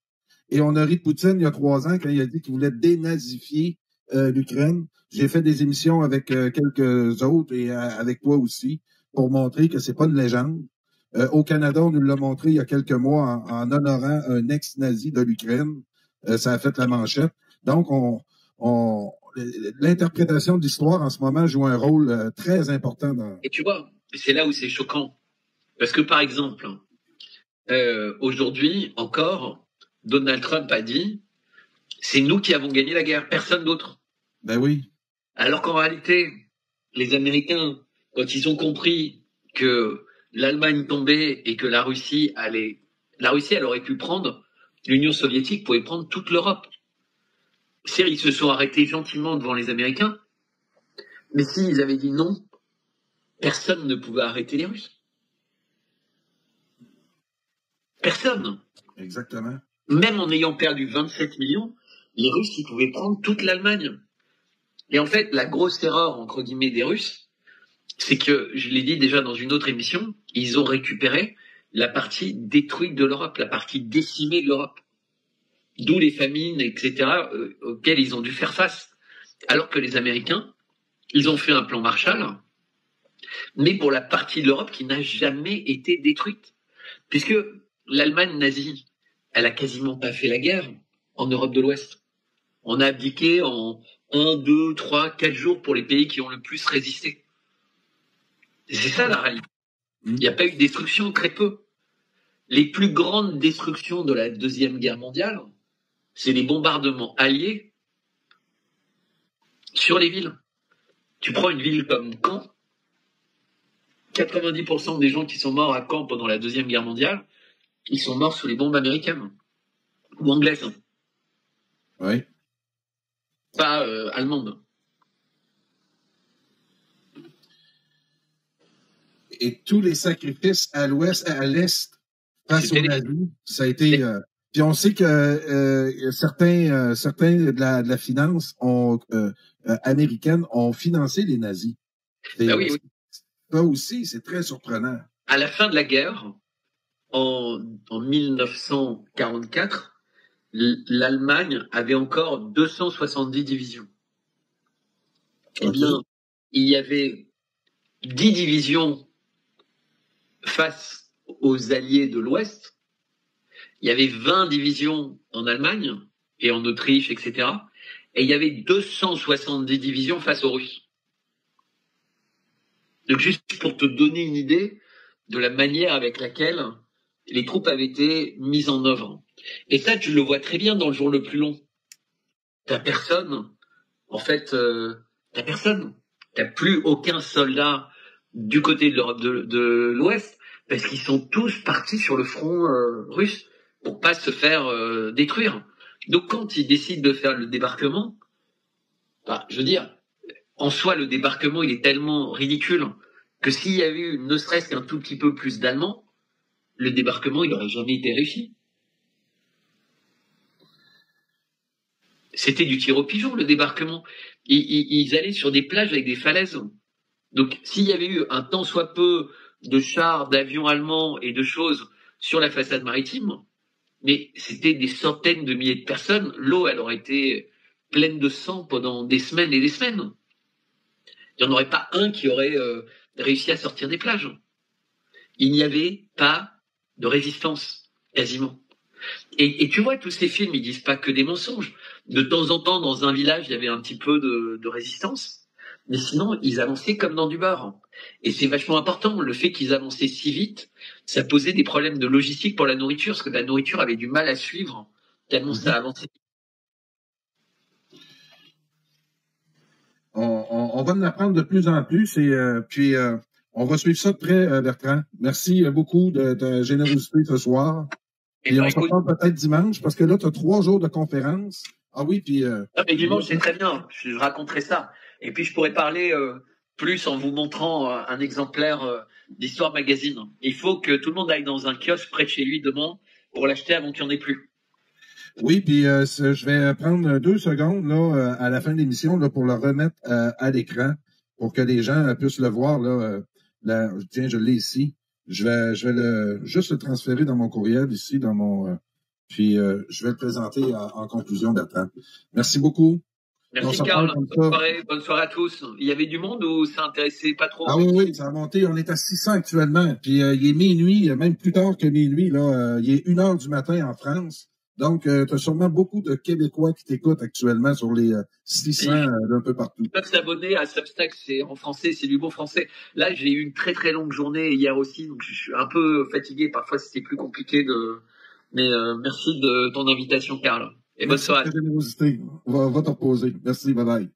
Et on a ri de Poutine il y a 3 ans quand il a dit qu'il voulait dénazifier l'Ukraine. J'ai fait des émissions avec quelques autres et avec toi aussi pour montrer que c'est pas une légende. Au Canada, on nous l'a montré il y a quelques mois en honorant un ex-nazi de l'Ukraine. Ça a fait la manchette. Donc, l'interprétation de l'histoire en ce moment joue un rôle très important. Et tu vois, c'est là où c'est choquant. Parce que par exemple, aujourd'hui encore, Donald Trump a dit « c'est nous qui avons gagné la guerre, personne d'autre ». Ben oui. Alors qu'en réalité, les Américains, quand ils ont compris que l'Allemagne tombait et que la Russie, elle aurait pu prendre, l'Union soviétique pouvait prendre toute l'Europe. C'est-à-dire, ils se sont arrêtés gentiment devant les Américains, mais s'ils avaient dit non, personne ne pouvait arrêter les Russes. Personne. Exactement. Même en ayant perdu 27 millions, les Russes, ils pouvaient prendre toute l'Allemagne. Et en fait, la grosse erreur, entre guillemets, des Russes, c'est que, je l'ai dit déjà dans une autre émission, ils ont récupéré la partie détruite de l'Europe, la partie décimée de l'Europe. D'où les famines, etc., auxquelles ils ont dû faire face. Alors que les Américains, ils ont fait un plan Marshall, mais pour la partie de l'Europe qui n'a jamais été détruite. Puisque l'Allemagne nazie, elle a quasiment pas fait la guerre en Europe de l'Ouest. On a abdiqué en 1, 2, 3, 4 jours pour les pays qui ont le plus résisté. C'est ça la réalité. Il n'y a pas eu de destruction, très peu. Les plus grandes destructions de la Deuxième Guerre mondiale, c'est les bombardements alliés sur les villes. Tu prends une ville comme Caen, 90% des gens qui sont morts à Caen pendant la Deuxième Guerre mondiale, ils sont morts sous les bombes américaines ou anglaises. Oui. Pas allemandes. Et tous les sacrifices à l'ouest, à l'est, face aux nazis, ça a été... puis on sait que certains de la finance américaine ont financé les nazis. Ben oui. Ça aussi, c'est très surprenant. À la fin de la guerre, en 1944, l'Allemagne avait encore 270 divisions. Eh bien, il y avait 10 divisions face aux alliés de l'Ouest. Il y avait 20 divisions en Allemagne et en Autriche, etc. Et il y avait 270 divisions face aux Russes. Donc juste pour te donner une idée de la manière avec laquelle les troupes avaient été mises en œuvre. Et ça, tu le vois très bien dans Le Jour le plus long. t'as personne. En fait, t'as personne. T'as plus aucun soldat du côté de l'Ouest, parce qu'ils sont tous partis sur le front russe pour pas se faire détruire. Donc quand ils décident de faire le débarquement, bah, je veux dire, en soi, le débarquement, il est tellement ridicule que s'il y avait eu ne serait-ce qu'un tout petit peu plus d'Allemands, le débarquement, il n'aurait jamais été réussi. C'était du tir au pigeon, le débarquement. Ils allaient sur des plages avec des falaises. Donc, s'il y avait eu un tant soit peu de chars, d'avions allemands et de choses sur la façade maritime, mais c'était des centaines de milliers de personnes, l'eau, elle aurait été pleine de sang pendant des semaines et des semaines. Il n'y en aurait pas un qui aurait réussi à sortir des plages. Il n'y avait pas de résistance, quasiment. Et tu vois, tous ces films, ils disent pas que des mensonges. De temps en temps, dans un village, il y avait un petit peu de résistance. Mais sinon, ils avançaient comme dans du beurre. Et c'est vachement important. Le fait qu'ils avançaient si vite, ça posait des problèmes de logistique pour la nourriture, parce que la nourriture avait du mal à suivre, tellement ça avançait. On va en apprendre de plus en plus et puis on va suivre ça de près, Bertrand. Merci beaucoup de ta générosité ce soir. Et on se reparle peut-être dimanche, parce que là, tu as 3 jours de conférence. Ah oui, puis... Non, mais dimanche, c'est très bien. Je raconterai ça. Et puis, je pourrais parler plus en vous montrant un exemplaire d'Histoire Magazine. Il faut que tout le monde aille dans un kiosque près de chez lui demain pour l'acheter avant qu'il n'y en ait plus. Oui, puis je vais prendre 2 secondes là à la fin de l'émission là pour le remettre à l'écran pour que les gens puissent le voir là. Tiens, je l'ai ici. Je vais juste le transférer dans mon courriel ici, dans mon puis je vais le présenter en conclusion, Bertrand. Merci beaucoup. Merci Karl. Bonne soirée à tous. Il y avait du monde ou ça intéressait pas trop? Ah oui, ça a monté. On est à 600 actuellement. Puis il est minuit, même plus tard que minuit là. Il est 1h du matin en France. Donc, tu as sûrement beaucoup de Québécois qui t'écoutent actuellement sur les 600 d'un peu partout. Ils peuvent s'abonner à Substack, c'est en français, c'est du bon français. Là, j'ai eu une très très longue journée hier aussi, donc je suis un peu fatigué. Parfois, c'était plus compliqué Mais merci de ton invitation, Karl. Et bonne soirée. Merci de ta générosité. On va te reposer. Merci, bye bye.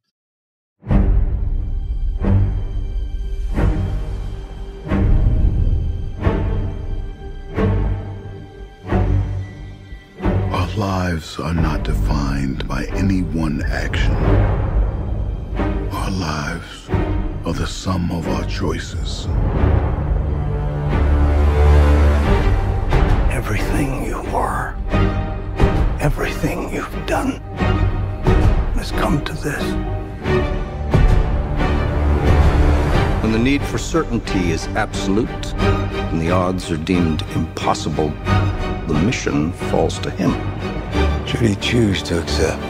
Lives are not defined by any one action. Our lives are the sum of our choices. Everything you were, everything you've done has come to this. When the need for certainty is absolute and the odds are deemed impossible, the mission falls to him. Should he choose to accept?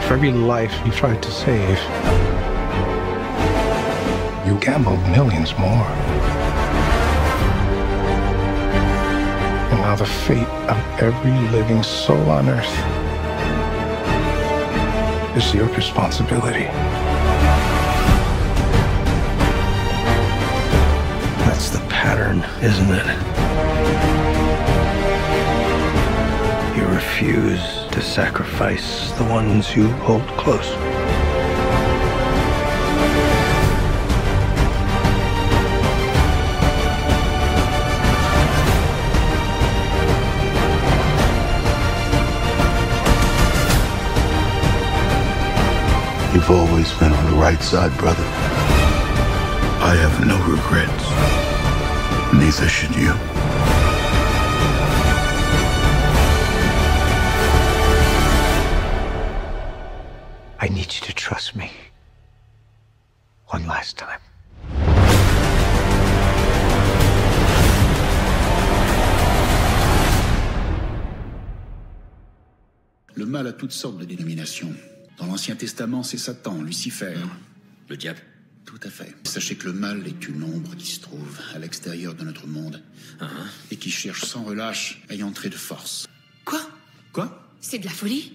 For every life you tried to save, you gambled millions more. And now the fate of every living soul on earth is your responsibility. That's the pattern, isn't it? You refuse to sacrifice the ones you hold close. You've always been on the right side, brother. I have no regrets. Neither should you. I need you to trust me. One last time. Le mal a toutes sortes de dénominations. Dans l'Ancien Testament, c'est Satan, Lucifer. Le diable. Tout à fait. Sachez que le mal est une ombre qui se trouve à l'extérieur de notre monde et qui cherche sans relâche à y entrer de force. Quoi? Quoi? C'est de la folie?